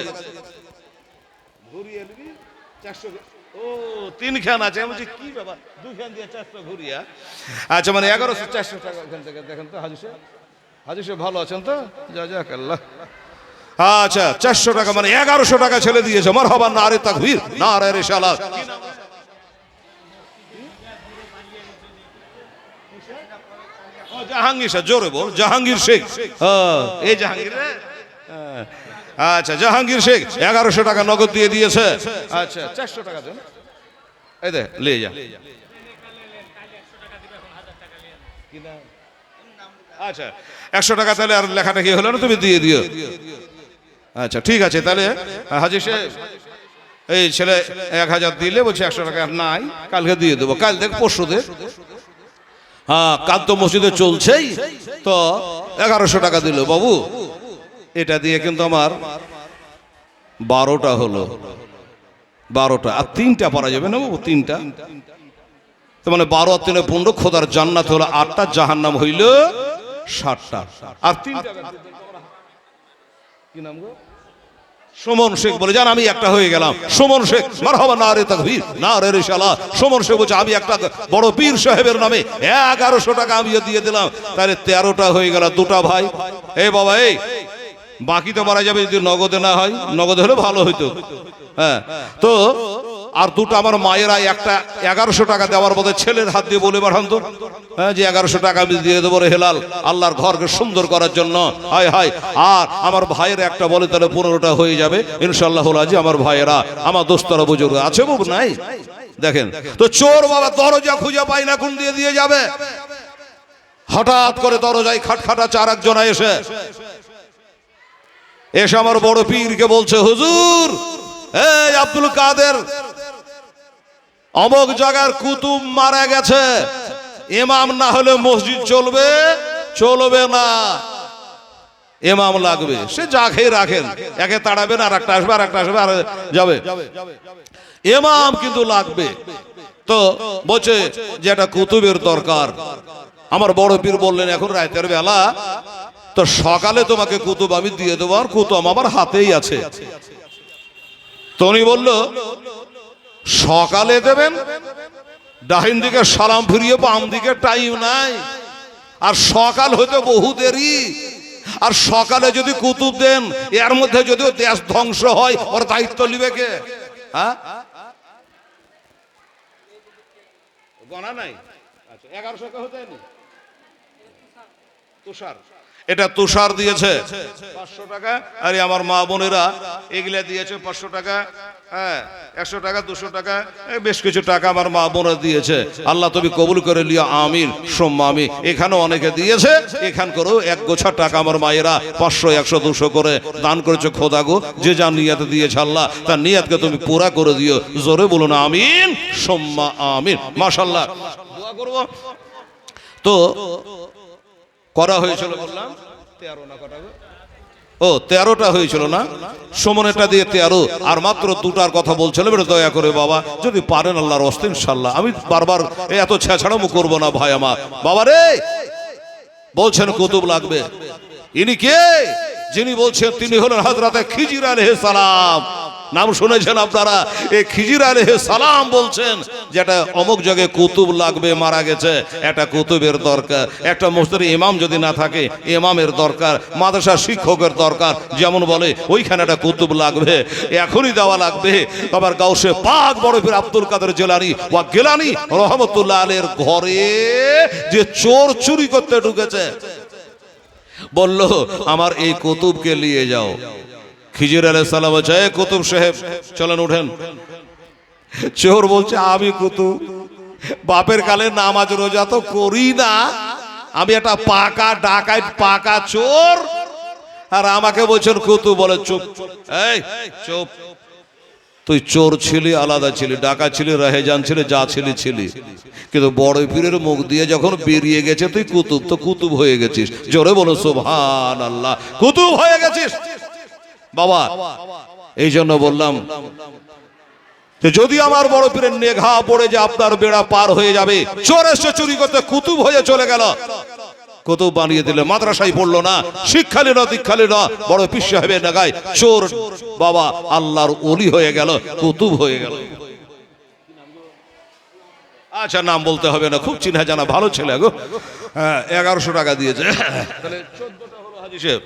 Speaker 1: ঘুরিয়ে নিবি 400। ও 3 খান আছে। আমি বলছি কি বাবা 2 খান দিয়ে 400 ঘুরিয়া। আচ্ছা মানে 1100 টাকা এখান থেকে দেখেন তো। হাজি সাহেব ভালো আছেন তো? জাযাকাল্লাহ। আচ্ছা 400 টাকা মানে 1100 টাকা ছেলে দিয়েছে, মারহাবা, নারে তাকবীর, নারে রিসালাত। জাহাঙ্গীর শেখ, জোরে বল, জাহাঙ্গীর শেখ। এই জাহাঙ্গীর রে। আচ্ছা জাহাঙ্গীর শেখ 1100 টাকা নগদ দিয়ে দিয়েছে। আচ্ছা 400 টাকা দেন, এই দে নিয়ে যা। আচ্ছা 100 টাকা তাহলে আর লেখাটা কি হলো না, তুমি দিয়ে দিও। আচ্ছা ঠিক আছে তাহলে হাজি সাহেব, এই ছেলে 1000 দিলে, বলছে 100 টাকা নাই, কালকে দিয়ে দেবো, কাল দেখ পরশু দে। হ্যাঁ কাল তো মসজিদে চলছেই, তো 1100 টাকা দিল বাবু। এটা দিয়ে কিন্তু আমার 12টা হলো, 12টা আর 3টা পারা যাবে না বাবু, 3টা তো মানে 12 আর 3 15, খোদার জান্নাত হলো 8টা, জাহান্নাম হইল 60টা। আর 3টা কি নাম গো? সুমন শেখ বলে, জান আমি একটা হয়ে গেলাম। সুমন শেখ, মারহাবা, নারে তাকবীর, নারে রিসালাত। সুমন শেখ বলছে আমি একটা বড় পীর সাহেবের নামে 1100 টাকা আমি দিয়ে দিলাম, তাহলে 13টা হয়ে গেল। 2টা ভাই। এই বাবা এই বাকি তো মারা যাবে যদি নগদে না হয়, নগদে হলে ভালো হইতো। হ্যাঁ তো আর 2টা আমার মায়েরা, একটা 1100 টাকা দেওয়ার বদলে ছেলের হাত দিয়ে বলে পাঠান তো, হ্যাঁ যে 1100 টাকা আমি দিয়ে দেবো রে হেলাল, আল্লাহর ঘরকে সুন্দর করার জন্য। হায় হায়। আর আমার ভাইয়ের একটা বলে, তাহলে 15টা হয়ে যাবে ইনশাআল্লাহ। আজি আমার ভাইয়েরা, আমার দোস্তরা বুজুর্গ আছে বাবু নাই? দেখেন তো চোর বাবা দরজা খুঁজে পাই না, কোন দিয়ে দিয়ে যাবে? হঠাৎ করে দরজায় খাটখাটাচ্ছে আর একজন এসে আমার বড় পীরকে বলছে, হুজুর এই আব্দুল কাদের অমুক জায়গার কুতুব মারা গেছে, ইমাম না হলে মসজিদ চলবে? চলবে না, ইমাম লাগবে। সে যা খেয়ে রাখেন, একে তাড়াবেন আর একটা আসবে, আর একটা আসবে আর যাবে, ইমাম কিন্তু লাগবে। তো বলছে যে একটা কুতুবের দরকার। আমার বড় পীর বললেন এখন রাতের বেলা, তো সকালে তোমাকে কুতুব আমি দিয়ে দেবো, আর কুতুব আমার হাতেই আছে। তনি বলল সকালে দেবেন, ডাহিন দিকে সালাম ফিরিয়ে বাম দিকে টাইম নাই, আর সকাল হতে বহু দেরি। আর সকালে যদি কুতুব দেন, এর মধ্যে যদি দেশ ধ্বংস হয়, ওর দায়িত্ব নিবে কে? হ্যাঁ গণা নাই। আচ্ছা 1100 টাকা হতে নি তুষার, এটা তুষার দিয়েছে 500 টাকা, আর আমার মা বোনেরা এগুলা দিয়েছে 500 টাকা। হ্যাঁ 100 টাকা, 200 টাকা, বেশ কিছু টাকা আমার মা বোনেরা দিয়েছে। আল্লাহ তুমি কবুল করে লিও, আমিন সুম্মা আমিন। এখানেও অনেকে দিয়েছে, এখান করেও এক গোছা টাকা আমার মায়েরা 500, 100, 200 করে দান করেছে। খোদা গো, যে যা নিয়াত দিয়েছে আল্লাহ তার নিয়াতকে তুমি পুরা করে দিও। জোরে বলুন আমিন সুম্মা আমিন। মাশাআল্লাহ দোয়া করব। তো করা হয়েছিল বললাম 13 না কটা? ও 13টা হয়েছিল না? সুমনেরটা দিয়ে 13, আর মাত্র 2টার কথা বলছিলাম। এটা দয়া করে বাবা যদি পারেন আল্লাহর ওয়াস্তে ইনশাআল্লাহ। আমি বারবার এত ছেঁছাড়ামো করবো না ভাই আমার। বাবা রে বলছেন কুতুব লাগবে, ইনি কে? যিনি বলছেন তিনি হলেন হযরতে খিজির আলাইহিস সালাম। নাম শুনেছেন আপনারা? এই খিজির আলাইহিস সালাম বলছেন যেটা অমুক জায়গায় কুতুব লাগবে, মারা গেছে, একটা কুতুবের দরকার, একটা মসজিদের ইমাম যদি না থাকে ইমামের দরকার, মাদ্রাসার শিক্ষকের দরকার, যেমন বলে ওইখানে একটা কুতুব লাগবে, এখনই দেওয়া লাগবে। আবার গাউসে পাক বড় পীর আব্দুল কাদের জিলানী ওয়া গিলানী রহমাতুল্লাহ আলাইহির ঘরে যে চোর চুরি করতে ঢুকেছে, বলল আমার এই কুতুবকে নিয়ে যাও। খিজির আলাইহিস সালাম বলছে, কুতুব সাহেব চলেন উঠেন। চোর বলছে, আমি কুতুব, বাপের কালে নামাজ রোজা তো করি না, আমি একটা পাকা ডাকাত, পাকা চোর, আর আমাকে বলছেন কুতুব। বলে চুপ, এই চুপ, তুই চোর ছিলি, আলাদা ছিলি, ডাকাত ছিলি, রাহেজান ছিলি, যা ছিলি ছিলি, কিন্তু বড় পীরের মুখ দিয়ে যখন বেরিয়ে গেছে তুই কুতুব, তো কুতুব হয়ে গেছিস। জোরে বলো সুবহানাল্লাহ, কুতুব হয়ে গেছিস বাবা। এই জন্য বললাম যদি আমার বড় পীরের নেঘা পড়ে যে আপনার বেড়া পার হয়ে যাবে, চোর এসে চুরি করতে কুতুব হয়ে চলে গেল, কুতুব বানিয়ে দিলে, মাদ্রাসায় পড়লো না, শিক্ষা নিল, দীক্ষা নিল, বড় পীর সাহেবের নেগায় চোর বাবা আল্লাহর ওলি হয়ে গেল, কুতুব হয়ে গেল। আচ্ছা নাম বলতে হবে না, খুব চিন্তা জানা ভালো ছেলে গো। হ্যাঁ, 1100 টাকা দিয়েছে, তাহলে 14টা হলো হাজী সাহেব।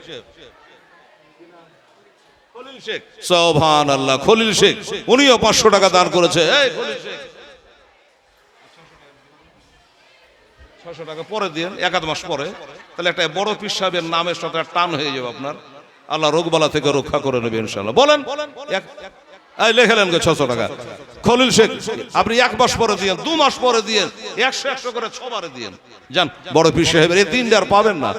Speaker 1: খলিল শেখ, সুবহানাল্লাহ, খলিল শেখ উনিও 500 টাকা দান করেছে। এই খলিল শেখ 600 টাকা পরে দিন, 1 মাস পরে, তাহলে একটা বড় পীর সাহেবের নামের সাথে টান হয়ে যাবে আপনার, আল্লাহ রোগবালা থেকে রক্ষা করে নেবে ইনশাআল্লাহ। বলেন, এই লেখেলেন 600 টাকা খলিল শেখ, আপনি 1 মাস পরে দিয়েন, 2 মাস পরে দিয়েন, 100 করে 6 বারে দিয়েন, যান বড় পীর সাহেবের এই 3 আর পাবেন না।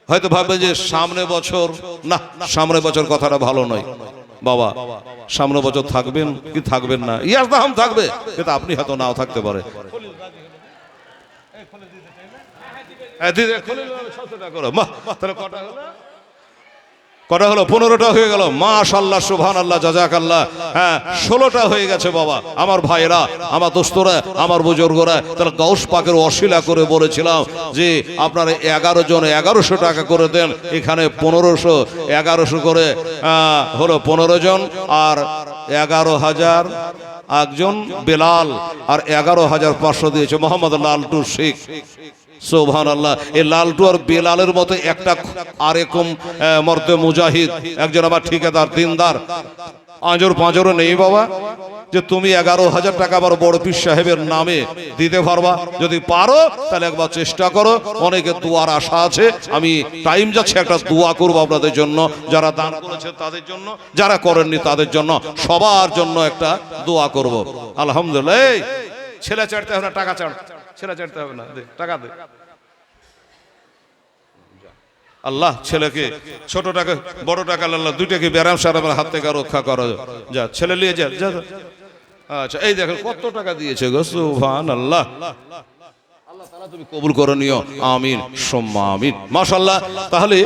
Speaker 1: হয়তো ভাববেন যে সামনে বছর, না, সামনে বছর কথাটা ভালো নয় বাবা, সামনে বছর থাকবেন কি থাকবেন না, ইয়াজদাহাম থাকবে, কিন্তু আপনি হয়তো নাও থাকতে পারে। কটা হলো? 15টা হয়ে গেল, মাশাআল্লাহ, সুবহানাল্লাহ, জাযাকাল্লাহ। হ্যাঁ, 16টা হয়ে গেছে বাবা। আমার ভাইরা, আমার দোস্তরা, আমার বুজুর্গরা, তাহলে গাউস পাকের অশিলা করে বলেছিলাম যে আপনারা 11 জন 1100 টাকা করে দেন, এখানে 1500, 1100 করে হলো 15 জন, আর 11,000 একজন বেলাল, আর 11,500 দিয়েছে মোহাম্মদ লালটু শেখ। সুবহানাল্লাহ, এই লালটু আর বেলালের মতো একটা আরেকম মর্দে মুজাহিদ, একজন আবার ঠিকাদার দিনদার, আজর পাঁজরও নেই বাবা, যে তুমি 11,000 টাকা আবার বড় পীর সাহেবের নামে দিতে পারবা। যদি পারো তাহলে একবার চেষ্টা করো, অনেকে দোয়ার আশা আছে। আমি টাইম যাচ্ছে, একটা দোয়া করবো আপনাদের জন্য, যারা দান করেছে তাদের জন্য, যারা করেননি তাদের জন্য, সবার জন্য একটা দোয়া করব। আলহামদুলিল্লাহ। এই ছেলে চাড়তে হবে না, টাকা চাড়, ছেলে চাড়তে হবে না, দে টাকা দে। আল্লাহ ছেলেকে ছোট টাকা বড় টাকা আল্লাহ দুইটাকে ব্যারাম সারামের হাত থেকে রক্ষা করো। যা ছেলে নিয়ে যা। আচ্ছা, এই দেখো কত টাকা দিয়েছে গো, সুবহানাল্লাহ। আল্লাহ তাআলা তুমি কবুল করে নিও, আমিন সুম্মা আমিন। মাশাআল্লাহ। তাহলে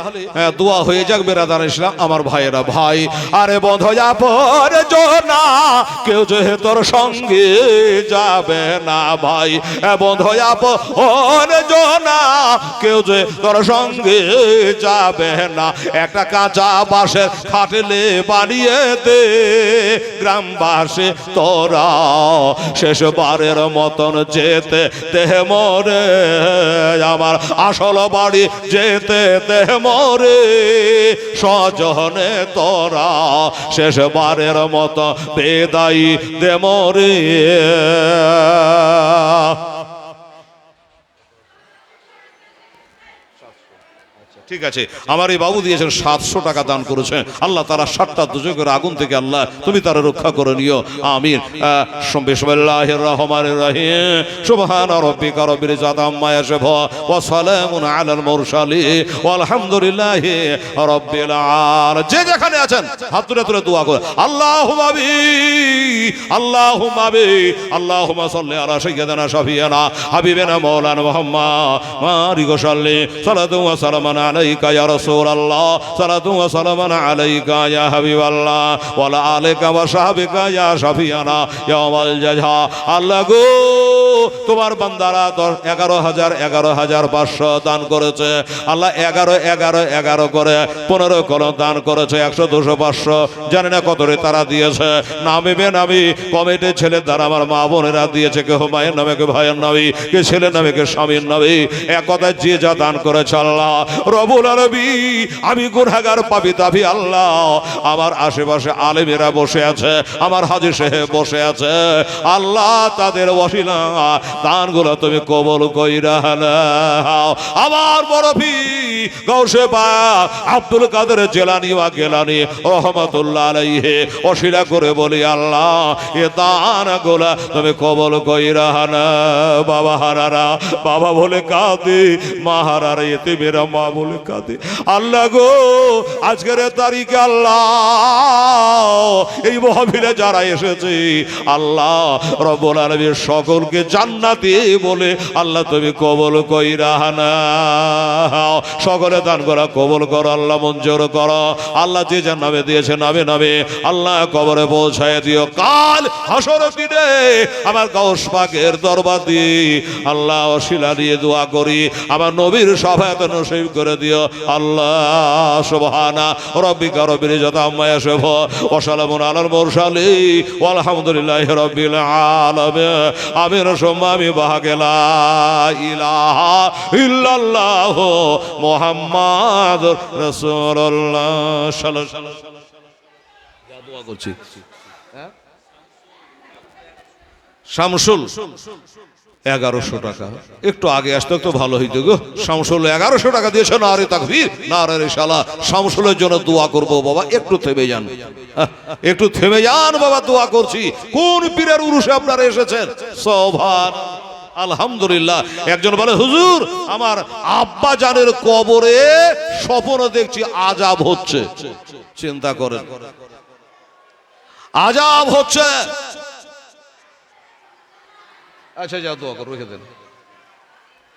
Speaker 1: দোয়া হয়ে যাক বেরাদার ইসলাম, আমার ভাইয়েরা। ভাই আরে বন্ধ আপন জনা কেউ যে তোর সঙ্গে যাবে না, ভাই বন্ধ আপন জনা কেউ যে তোর সঙ্গে যাবে না, একটা কাঁচা বাঁশের খাটলে বানিয়ে দে গ্রামবাসী তোরা, শেষবারের মতন যেতে দেহ মরে আমার আসল বাড়ি, যেতে দেহ মরে সজনে তোরা, শেষবারের মতো বেদাই দে মরে। ঠিক আছে, আমার এই বাবু দিয়েছেন 700 টাকা দান করেছেন। আল্লাহ তারা 7টা দুজকের আগুন থেকে আল্লাহ তুমি তারা রক্ষা করে নিও, আমিন। বিসমিল্লাহির রহমানির রহিম। সুবহান রাব্বিকা রাব্বিল ইজ্জাতি আম্মা ইয়াসিফুন ওয়া সালামুন আলাল মুরসালিন ওয়ালহামদুলিল্লাহি রাব্বিল আলামিন। যে যেখানে আছেন হাত তুলে তুলে দোয়া করে। আল্লাহুম্মা বি আল্লাহুম্মা বি আল্লাহুম্মা সাল্লি আলা সাইয়্যিদিনা শাফিয়ানা হাবিবিনা মাওলানা মুহাম্মদ মারিগো সাল্লি সালাতু ওয়া সালামান আলাইকা ইয়া রাসূলুল্লাহ, সালাতু ওয়া সালামান আলাইকা ইয়া হাবিবাল্লাহ ওয়া আলা আলিকা ওয়া সাহবিকা ইয়া শাফিয়ানা ইয়াউমাল জাযা। আল্লাহ গো তোমার বান্দারা 11,500 দান করেছে। আল্লাহ 11 করে 15 করে দান করেছে। 100, 200, 500 জানি না কত রে তারা দিয়েছে। নামে নামি কমিটির ছেলের দ্বারা আমার মা বোনেরা দিয়েছে। কেউ মায়ের নামে, কেউ ভাইয়ের নামে, কে ছেলের নামে, কে স্বামীর নামে। এক কথায় যে যা দান করেছে আল্লাহ রব্বুল আলামিন, আমি গুনাহগার পাপী দাবি আল্লাহ, আমার আশেপাশে আলেমেরা বসে আছে, আমার হাজী সাহেব বসে আছে আল্লাহ, তাদের ওসিলা দানগুলো তুমি কবুল কইরা নাও। আমার বড় পীর গাউসে পাক আব্দুল কাদের জিলানী ওয়া গিলানী রহমাতুল্লাহ আলাইহি ওসিলা করে বলি আল্লাহ, এ দানগুলো তুমি কবুল কইরা নাও। বাবা হারারা বাবা বলে কাঁদে, মা হারারা এতিমেরা মা বলে কাঁদে। আল্লাহ গো, আজকের তারিখে আল্লাহ এই মাহফিলে যারা এসেছে আল্লাহ রব্বুল আলামিন সকলকে জান্নাতি বলে আল্লাহ তুমি কবুল কইরা নাও। সকলে দান করা কবুল করো আল্লাহ, মঞ্জুর করো আল্লাহ। যে যার নামে দিয়েছে নামে নামে আল্লাহ কবরে পৌঁছায় দিও। কাল হাসরের দিনে আমার গাউস পাকের দরবার দিয়ে আল্লাহ ওসিলা দিয়ে দোয়া করি, আমার নবীর শাফায়াত নসিব করে দিও আল্লাহ। সুবহানা রাব্বিকা রাব্বিল ইজ্জাতি আম্মা ইয়াসিফুন ওয়া সালামুন আলাল মুরসালিন ওয়ালহামদুলিল্লাহি রাব্বিল আলামিন। আমিন সুম্মা আমিন। বাহাকে লা ইলাহা ইল্লাল্লাহ মুহাম্মাদুর রাসূলুল্লাহ সাল্লাল্লাহু আলাইহি ওয়াসাল্লাম। দোয়া করছি। শামসুল 1100 টাকা, একটু আগে আসতে তো ভালো হইতো গো। শামসুল 1100 টাকা দিয়েছে। নারে তাকবীর, নারে রিসালাত। শামসুলের জন্য দোয়া করবো বাবা, একটু থেমে যান, একটু থেমে যান বাবা, দোয়া করছি। কোন পীরের উরুসে আপনারা এসেছেন? সুবহান আলহামদুলিল্লাহ। একজন বলে হুজুর আমার আব্বা জানের কবরে স্বপ্ন দেখছি আযাব হচ্ছে। চিন্তা করেন, আযাব হচ্ছে। আচ্ছা যাও দোয়া করো, রেখে দেন।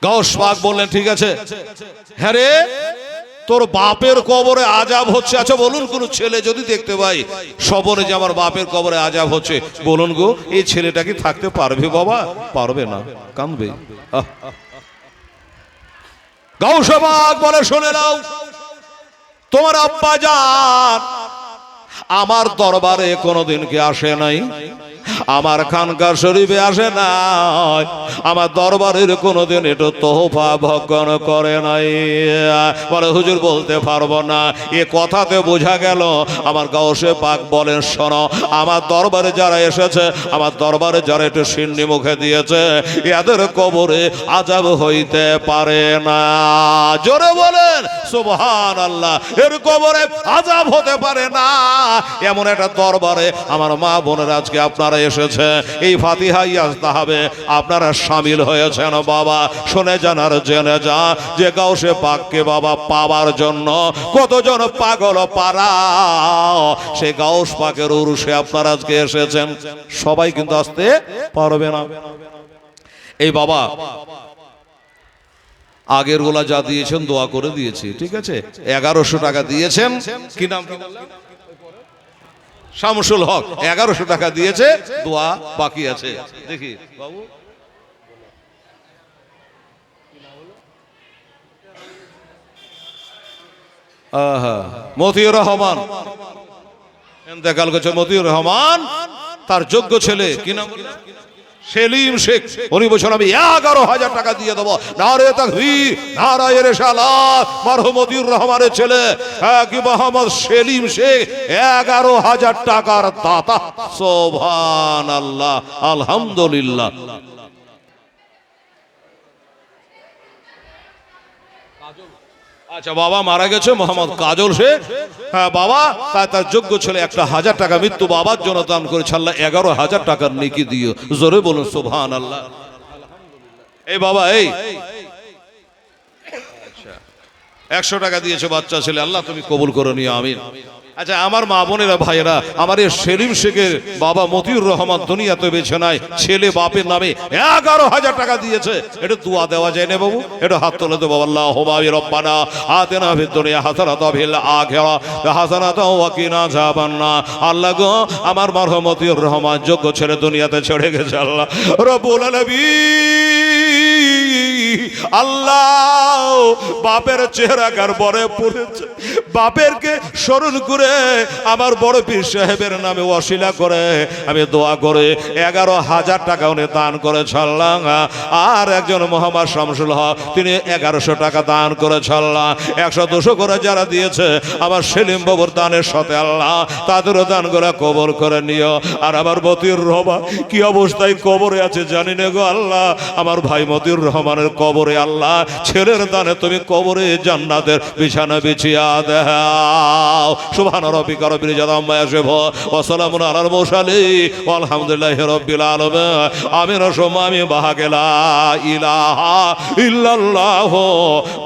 Speaker 1: গাউস পাক বললেন ঠিক আছে। হ্যাঁ রে, তোর বাপের কবরে আযাব হচ্ছে। আচ্ছা বলুন, কোন ছেলে যদি দেখতে পাই স্বপ্নে যে আমার বাপের কবরে আযাব হচ্ছে, বলুন গো এই ছেলেটা কি থাকতে পারবে বাবা? পারবে না, কাঁদবে। গাউস পাক বলে শুনে নাও, তোমার আব্বা জান আমার দরবারে কোনোদিন কি আসে নাই, আমার খানকা শরীফে আসে নাই, আমার দরবারের কোনোদিন একটু তোহফা ভক্ষণ করে নাই। বলে হুজুর বলতে পারবো না। এ কথাতে বোঝা গেল আমার গাউসে পাক বলেন শোনো, আমার দরবারে যারা এসেছে, আমার দরবারে যারা একটু সিন্নি মুখে দিয়েছে, এদের কবরে আযাব হইতে পারে না। জোরে বলেন সুবহানাল্লাহ। এর কবরে আযাব হতে পারে না। এমন একটা দরবারে আমার মা বোনের আজকে আপনারা এসেছে, এই ফাতিহা ইয়াজতে হবে, আপনারা শামিল হয়েছেন বাবা। শুনে যান আর জেনে যা যে গাউসে পাককে বাবা পাওয়ার জন্য কতজন পাগল পারা, সে গাউস পাকের উরুসে আপনারা আজকে এসেছেন। সবাই কিন্তু আসতে পারবে না। এই বাবা আগের গুলা যা দিয়েছেন দোয়া করে দিয়েছি, ঠিক আছে। 1100 টাকা দিয়েছেন। কি নাম? শামসুল হক 1100 টাকা দিয়েছে, দোয়া বাকি আছে। দেখি বাবু, মতিউর রহমান ইন্তেকাল করেছে। মতিউর রহমান তার যোগ্য ছেলে কি নাম? সেলিম শেখ। উনি বলছেন আমি 11,000 টাকা দিয়ে দেবো। নারে তাকবীর, নারায়ে রিসালাত। মরহুম মতিউর রহমানের ছেলে কি মোহাম্মদ সেলিম শেখ 11,000 টাকার দাতা। সুবহানাল্লাহ, আলহামদুলিল্লাহ। আচ্ছা বাবা মারা গেছে মোহাম্মদ কাজল শেখ। হ্যাঁ বাবা, তার যোগ্য ছেলে 1,000 টাকা মৃত্যু বাবার জন্য দান করেছে। আল্লাহ 11,000 টাকার নেকি দিও। জোরে বলুন সুবহানাল্লাহ। এই বাবা এই 100 টাকা দিয়েছে বাচ্চা ছেলে, আল্লাহ তুমি কবুল করে নিও, আমিন। আচ্ছা আমার মা বোনেরা ভাইয়েরা, আমার এই সেলিম শেখের বাবা মতিউর রহমান দুনিয়াতে বেছে নাই, ছেলে বাপের নামে 11,000 টাকা দিয়েছে। এটা দোয়া দেওয়া যায় না বাবু? এটা হাত তুলে দেবো। আল্লাহুম্মা রব্বানা আতিনা ফিদ দুনিয়া হাসানাতাও ওয়া ফিল আখিরাতি হাসানাতাও ওয়া কিনা আযাবান্নার। আল্লাহ গো, আমার মরহুম মতিউর রহমান যোগ্য ছেলে দুনিয়াতে ছেড়ে গেছে। আল্লাহ রব্বুল আলামিন, আল্লাহ বাপের চেহারা কার বরে পড়েছে, বাপেরকে স্মরণ করে আমার বড় পীর সাহেবের নামে ওয়াসিলা করে আমি দোয়া করে 11,000 টাকা উনি দান করেছেন। আল্লাহ আর একজন মোহাম্মদ শামসুল হক, তিনি 1100 টাকা দান করেছেন। আল্লাহ 100-200 করে যারা দিয়েছে আমার সেলিম বাবুর দানের সাথে আল্লাহ তাদেরও দান করে কবর করে নিও। আর আমার মতিউর রহমান কি অবস্থায় কবরে আছে জানি না গো আল্লাহ, আমার ভাই মতিউর রহমানের কবরে আল্লাহ ছেলের দানে তুমি কবরে জান্নাতের বিছানা বিছিয়া দাও। সুবহান রাব্বিকা রাব্বিল ইজ্জাতি আম্মা ইয়াসিফুন ওয়া সালামুন আলাল মুরসালিন ওয়ালহামদুলিল্লাহি রাব্বিল আলামিন। আমিন। আমি বাহাকে লা ইলাহা ইল্লাল্লাহ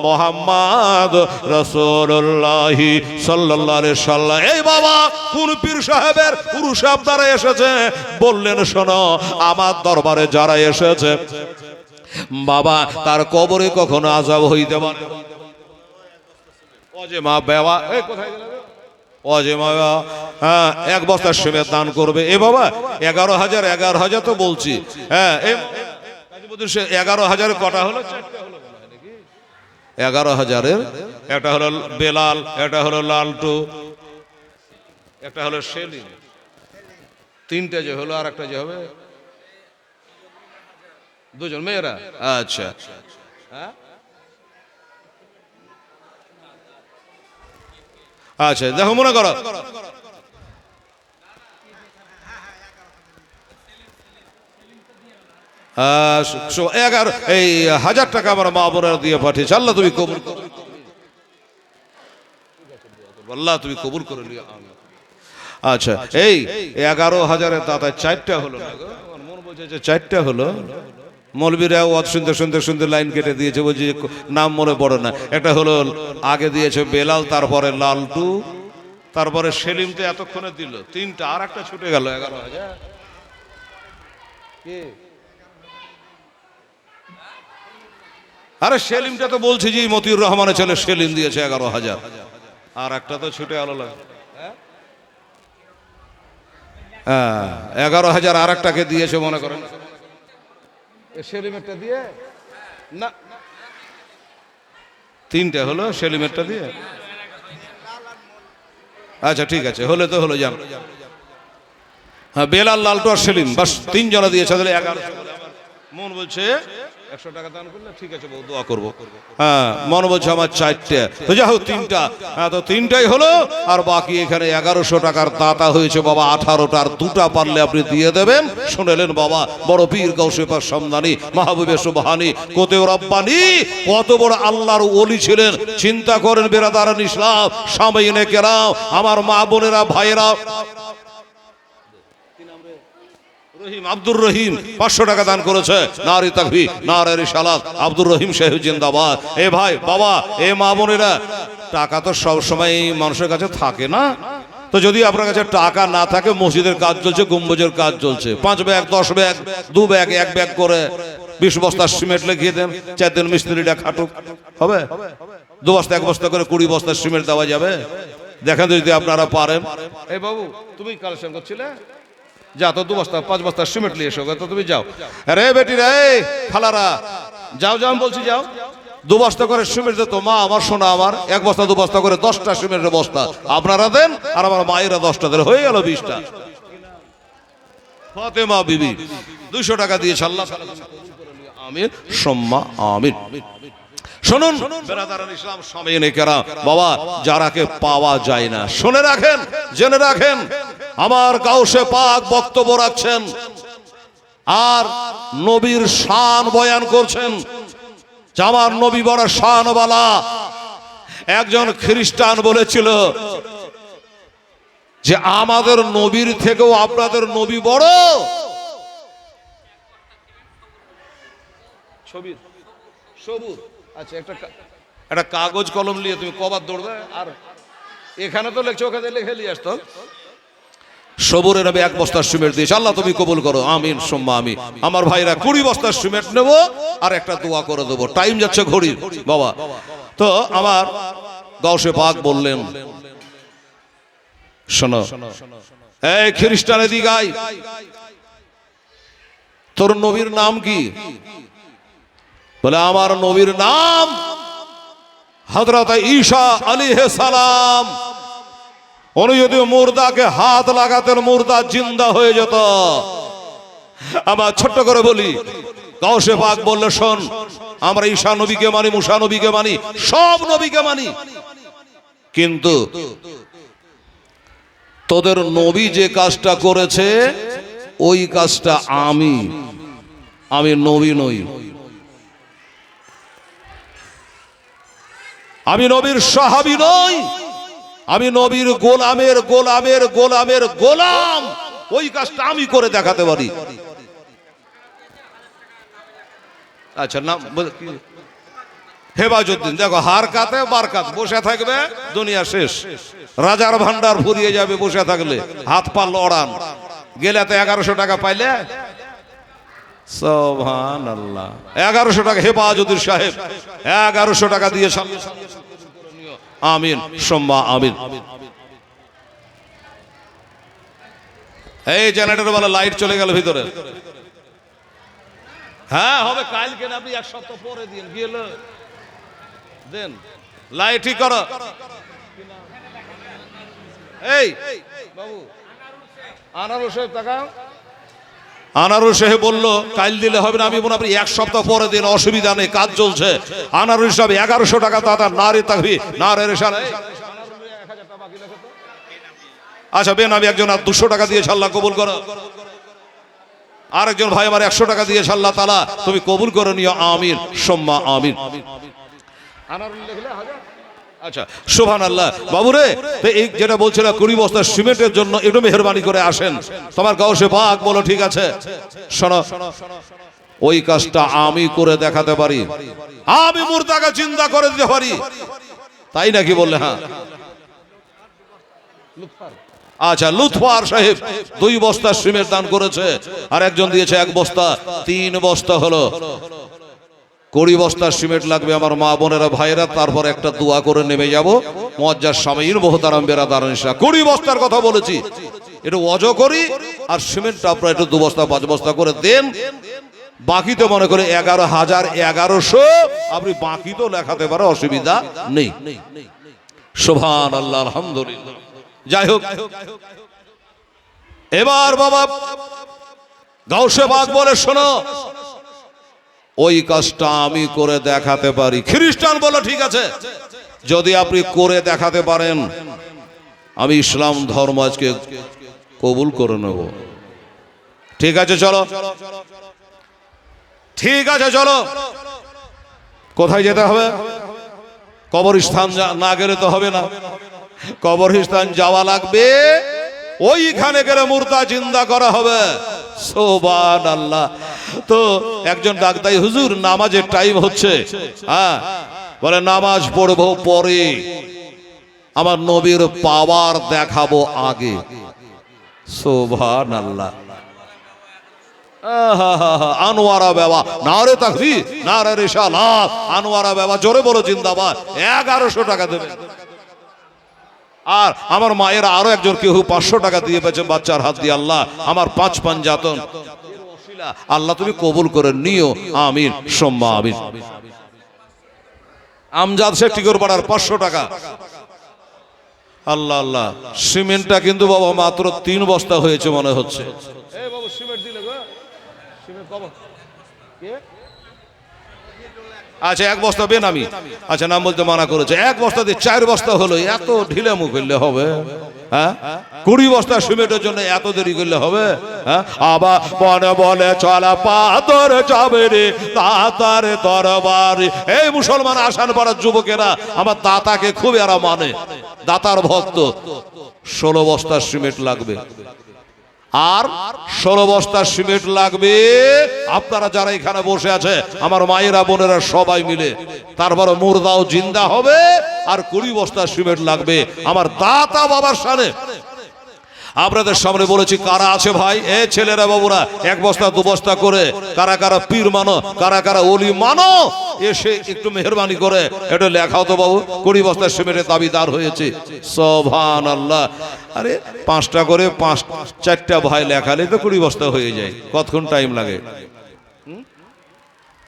Speaker 1: মুহাম্মদ রাসূলুল্লাহ সাল্লাল্লাহু আলাইহি সাল্লাম। এই বাবা কোন পীর সাহেবের পুরুষ আপনারা এসেছে বললেন, শোনো আমার দরবারে যারা এসেছে বাবা তার কবরে কখনো আযাব হইতে পারে। ওজে মা বাবা এই কোথায় গেল? ওজে মা হ্যাঁ 1 বস্তা সিমেন্ট দান করবে। এ বাবা 11,000 তো বলছি। হ্যাঁ 11,000 কটা হলো? 4টা হলো নাকি? 11,000-এর একটা হলো বেলাল, একটা হলো লালটু, একটা হলো সেলিম, 3টা যে হলো, আর একটা যে হবে 2জন মেয়েরা। আচ্ছা হ্যাঁ আচ্ছা দেখো মনে করো এই 1000 টাকা আমার মা বোনেরা দিয়ে পাঠিয়েছে। আল্লাহ তুমি কবুল করো, আল্লাহ তুমি কবুল করে নিও। আচ্ছা এই 11,000-এর দাদা 4টা হলো না গো? আমার মন বলছে যে 4টা হলো। মৌলবীরা ওয়াজ শুনতে শুনতে শুনতে লাইন কেটে দিয়েছে, বলছি নাম মনে পড়ে না। একটা হলো আগে দিয়েছে বেলাল, তারপরে লালটু, তারপরে সেলিম তো এতক্ষণে দিল 3টা, আর একটা ছুটে গেল 11,000। আরে সেলিমটা তো বলছি যে মতিউর রহমানের ছেলে সেলিম দিয়েছে 11,000, আর একটা তো ছুটে গেল। হ্যাঁ 11,000 আর একটাকে দিয়েছে মনে করেন সেলিমেরটা দিয়ে না, 3টা হলো সেলিমেরটা দিয়ে। আচ্ছা ঠিক আছে, হলে তো হলো। যান হ্যাঁ বেলাল লালটু আর সেলিম, বাস 3 জনা দিয়েছে। 1100। মন বলছে 100 টাকা দান করলে ঠিক আছে বউ দোয়া করবো। হ্যাঁ মন বলছে আমার 4টা, তো যা হোক 3টা। হ্যাঁ তো 3টাই হলো, আর বাকি এখানে 1100 টাকার দাতা হয়েছে বাবা 18টার 2টা পারলে আপনি দিয়ে দেবেন। শুনেলেন বাবা বড় পীর গাউসে পাক সমদানি মাহবুবে সুবহানি কোতে রব্বানি কত বড় আল্লাহর ওলি ছিলেন। চিন্তা করেন বেরাদারান ইসলাম, সামাইনে কেরাম, আমার মা বোনেরা ভাইয়েরা। আব্দুর রহিম 500 টাকা দান করেছে। নারী তাকবীর, নারে রিসালাত, আব্দুর রহিম সাহেব জিন্দাবাদ। এ ভাই বাবা এ মা বোনেরা, টাকা তো সব সময় মানুষের কাছে থাকে না। তো যদি আপনার কাছে টাকা না থাকে, মসজিদের কাজ চলছে, গম্বুজের কাজ চলছে, 5 ব্যাগ 10 ব্যাগ 2 ব্যাগ 1 ব্যাগ করে 20 বস্তা সিমেন্ট লিখিয়ে দেন, 4 দিন মিস্ত্রিটা খাটুক, হবে? 2 বস্তা 1 বস্তা করে 20 বস্তা সিমেন্ট দেওয়া যাবে। দেখেন যদি আপনারা পারেন। এই বাবু তুমি কালেকশন করছিলে, যা তো 2 বস্তা 5 বস্তা সিমেন্ট নিয়ে এসো। তো তুমি যাও, আরে বেটি রে খালারা যাও যাও বলছি, যাও 2 বস্তা করে সিমেন্ট দিত। মা আমার সোনা আমার 1 বস্তা 2 বস্তা করে 10টা সিমেন্টের বস্তা আপনারা দেন, আর আমার মায়েরা 10টা দেন, হয়ে গেল 20টা। ফাতেমা বিবি 200 টাকা দিয়েছে। আল্লাহ আমিন সম্মা আমিন। শুনুন বেরাদারান ইসলাম সামিনে কেরাম, বাবা যারাকে পাওয়া যায় না, শুনে রাখেন জেনে রাখেন, আমার গাউসে পাক বক্তব্য রাখছেন আর নবীর শান বয়ান করছেন। আমার নবী বড় শানওয়ালা। একজন খ্রিস্টান বলেছিল যে আমাদের নবীর থেকেও আপনাদের নবী বড়। ছবির সবুজ। আচ্ছা একটা একটা কাগজ কলম নিয়ে তুমি কবার দৌড়বে, আর এখানে তো লেখছো, ওখানে লিখে নিয়ে আসতো। সবুরে নবী 1 বস্তা সিমেন্ট দিয়েছে, আল্লাহ তুমি কবুল করো, আমিন সুম্মা আমিন। আমার ভাইরা 20 বস্তা সিমেন্ট নেব আর একটা দোয়া করে দেবো, টাইম যাচ্ছে ঘড়ির বাবা। তো আমার গাউসে পাক বললেন, শোনো এই খ্রিস্টান এদিকে আয়, তোর নবীর নাম কি? বলে আমার নবীর নাম হযরত ঈসা আলাইহিস সালাম। উনি যদি মুর্দাকে হাত লাগাতেন মুর্দা জিন্দা হয়ে যেত। আবার ছোট্ট করে বলি, গাউসে পাক বললে শোন, আমরা ঈসা নবীকে মানি, মুসা নবীকে মানি, সব নবীকে মানি, কিন্তু তোদের নবী যে কাজটা করেছে ওই কাজটা আমি নবী নই, আমি নবীর সাহাবী নই, আমি নবীর গোলামের গোলামের গোলামের গোলাম। ওই কাজটা আমি করে দেখাতে পারি। আচ্ছা নাম হেফাজউদ্দিন, দেখো হারকাতে বারকাত, বসে থাকবে দুনিয়া শেষ, রাজার ভান্ডার ফুরিয়ে যাবে বসে থাকলে, হাত পা লড়ান, গেলে তো 1100 টাকা পাইলে, সুবহানাল্লাহ, 1100 টাকা হেফাজউদ্দিন সাহেব 1100 টাকা দিয়ে আমিন সুম্মা আমিন। এই জেনারেটর वाला লাইট চলে গেল ভিতরে। হ্যাঁ হবে, কালকে না, আপনি 1 সপ্তাহ পরে দিন, গেল দেন লাইট ঠিক করো। এই বাবু আনারুল সাহেব টাকা, আনারুল সাহেব বললো কাল দিলে হবে না, আমি বললাম আপনি 1 সপ্তাহ পরে দিন, অসুবিধা নেই, কাজ চলছে। আনারুল সাহেব 1100 টাকা দাদা, নারী তাকবীর, নারে রিসালা। আচ্ছা বেন, আমি একজন 200 টাকা দিয়েছি, আল্লাহ কবুল করো। আরেকজন ভাই আমার 100 টাকা দিয়েছে, আল্লাহ তাআলা তুমি কবুল করে নিও, আমিন সুম্মা আমিন। আনারুল লিখলে হাজার। আচ্ছা সুবহানাল্লাহ। বাবুরে তো এই যেটা বলছিলাম 20 বস্তা সিমেন্টের জন্য একটু মেহেরবানি করে আসেন। তোমার গাউসে পাক বলো ঠিক আছে, শোনো ওই কাজটা আমি করে দেখাতে পারি, আমি মুর্দাকে চিন্তা করে দিতে পারি, তাই নাকি? বললে হ্যাঁ। আচ্ছা লুৎফার সাহেব 2 বস্তা সিমেন্ট দান করেছে, আর একজন দিয়েছে 1 বস্তা, 3 বস্তা হলো। 20 বস্তা সিমেন্ট লাগবে আমার মা বোনেরা ভাইরা, তারপর একটা দোয়া করে নেমে যাব মুআজ্জাজ সামিঈন মুহতারাম বেরাদারান ইনশা। 20 বস্তার কথা বলেছি, একটু ওয়াজো করি, আর সিমেন্টটা আপনারা একটু 2 বস্তা 5 বস্তা করে দেন। বাকি তো মনে করে 11,1100 আপনি বাকি তো লেখাতে পারে, অসুবিধা নেই। সুবহানাল্লাহ, আলহামদুলিল্লাহ। যাই হোক, এবার বাবা গাউসে পাক বলে শোনো ওই কাজটা আমি করে দেখাতে পারি। খ্রিস্টান বলো ঠিক আছে, যদি আপনি করে দেখাতে পারেন আমি ইসলাম ধর্ম আজকে কবুল করে নেব। ঠিক আছে চলো, ঠিক আছে চলো। কোথায় যেতে হবে? কবরস্থান না গেলে তো হবে না, কবরস্থান যাওয়া লাগবে, ওইখানে গেলে মুর্দা জিন্দা করা হবে। সুবহানাল্লাহ। তো একজন ডাকদাই, হুজুর নামাজের টাইম হচ্ছে, হ্যাঁ বলে নামাজ পড়বো পরে, আমার নবীর পাওয়ার দেখাবো আগে। সুবহানাল্লাহ। আনোয়ারা বাবা, নারে তাকবীর, নারে রিসালাত, আনোয়ারা বাবা জোরে বলো জিন্দাবাদ। 1100 টাকা দেবে। আর আমার মায়ের আরো একজন কেউ 500 টাকা দিয়ে পেয়েছেন বাচ্চার হাত দিয়ে। আল্লাহ আমার 5 পাঞ্জাতন আল্লাহ তুমি কবুল করে নিও, আমিন সুম্মা আমিন। আমজাদ শেখ টিকর পাড়ার 500 টাকা। আল্লাহ আল্লাহ। সিমেন্টটা কিন্তু বাবা মাত্র 3 বস্তা হয়েছে মনে হচ্ছে। এই বাবু সিমেন্ট দিলে গো, সিমেন্ট কবে? কে? আচ্ছা 1 বস্তা বেনামি, আচ্ছা নাম বলতে মানা করেছে। 1 বস্তা দিয়ে 4 বস্তা হলো, এত ঢিলে মুখ করলে হবে? হ্যাঁ 20 বস্তা সিমেন্টের জন্য এত দেরি করলে হবে? হ্যাঁ আবার মনে বলে চলা পাথর যাবে রে দাতার দরবারে। এই মুসলমান আসান পাড়ার যুবকেরা আমার দাতাকে খুব এরা মানে, দাতার ভক্ত। 16 বস্তা সিমেন্ট লাগবে। আর 16 বস্তা সিমেন্ট লাগবে আপনারা যারা এখানে বসে আছে আমার মায়েরা বোনেরা সবাই মিলে। তারপরে মুর্দাও জিন্দা হবে আর 20 বস্তা সিমেন্ট লাগবে আমার দাতা বাবার সামনে। আপনাদের সামনে বলেছি কারা আছে ভাই, এ ছেলেরা বাবুরা 1 বস্তা 2 বস্তা করে কারা কারা পীর মানো, কারা কারা ওলি মানো, এসে একটু মেহরবানি করে এটা লেখাও তো বাবু। 20 বস্তা সিমেন্টের দাবিদার হয়েছে। সুবহানাল্লাহ। আরে 5টা করে 4টা ভাই লেখালে তো 20 বস্তা হয়ে যায়, কতক্ষণ টাইম লাগে?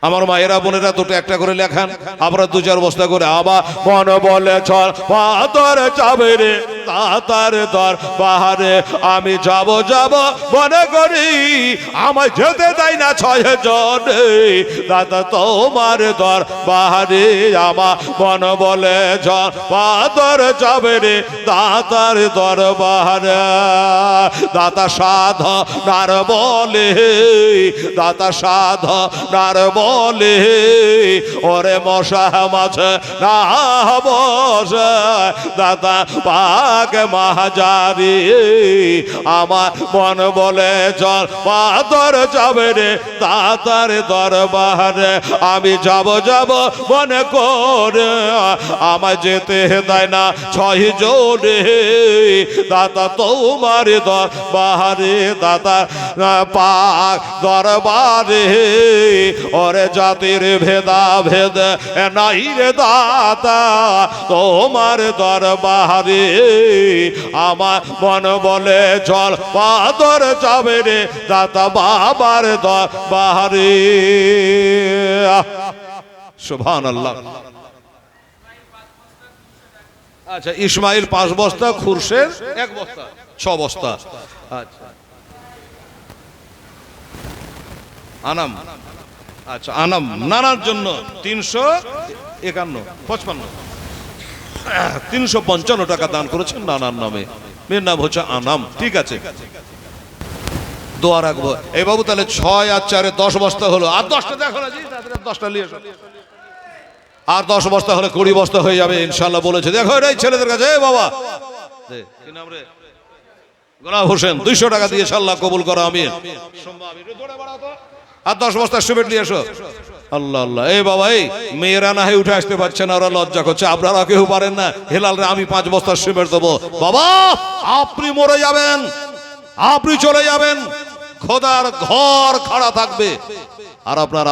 Speaker 1: আমার মায়েরা বোনেরা দুটো একটা করে লেখান, আমরা 2-4 বস্তা করে। আবার মন বলে চল পাতর যাবে রে তাতার দর বাহারে, আমি যাব যাব মনে করি আমায় যেতে দেয় না 6 জনে, দাদা তোমার দর বাহারে আমার মন বলে চল পাতর যাবে রে তাতার দর বাহারে। দাতা সাধ নার বলে, দাতা সাধ নার বলে, ওরে মশা মাছে না বসে দাদা পাক মাহাজারি, আমার মন বলে চল পাতর যাবে রে দাতার দরবারে, আমি যাব যাব মনে করে আমায় যেতে দেয় না 6 জনে, দাতা তোমার দরবারে দাতা পাক দরবারে, ওরে জাতির ভেদা ভেদ নাই রে দাতা তোমার দরবারে, আমার মন বলে চল পাতর যাবে রে দাতা বাবার দরবারে। সুবহানাল্লাহ। আচ্ছা, ইসমাইল 5 বস্তা, খুরশেদ 1 বস্তা, 6 বস্তা। আচ্ছা, আনাম, আচ্ছা আনাম নানার জন্য 355 টাকা দান করেছেন নানার নামে। মেয়ের নাম হচ্ছে আনাম। ঠিক আছে, দোয়া রাখবো। এই বাবু তাহলে 6 আর 4 10 বস্তা হলো। আর 10টা দেখো না জি, 10টা নিয়ে এসো। আর 10 বস্তা হলে 20 বস্তা হয়ে যাবে ইনশাআল্লাহ বলেছে। দেখো এই ছেলেদের কাছে, এই বাবা কি নাম রে, গোলাম হোসেন, 200 টাকা দিয়ে আল্লাহ কবুল করো আমিন। আর 10 বস্তা সিমেন্ট নিয়ে এসো। আল্লাহ আল্লাহ। এই বাবা, এই মেয়েরা না উঠে আসতে পারছে না, ওরা লজ্জা করছে, আপনারা কেউ পারেন না? হেলাল রে আমি 5 বস্তা সিমেন্ট দেবো। বাবা আপনি মরে যাবেন, আপনি চলে যাবেন, খোদার ঘর খাড়া থাকবে আর আপনার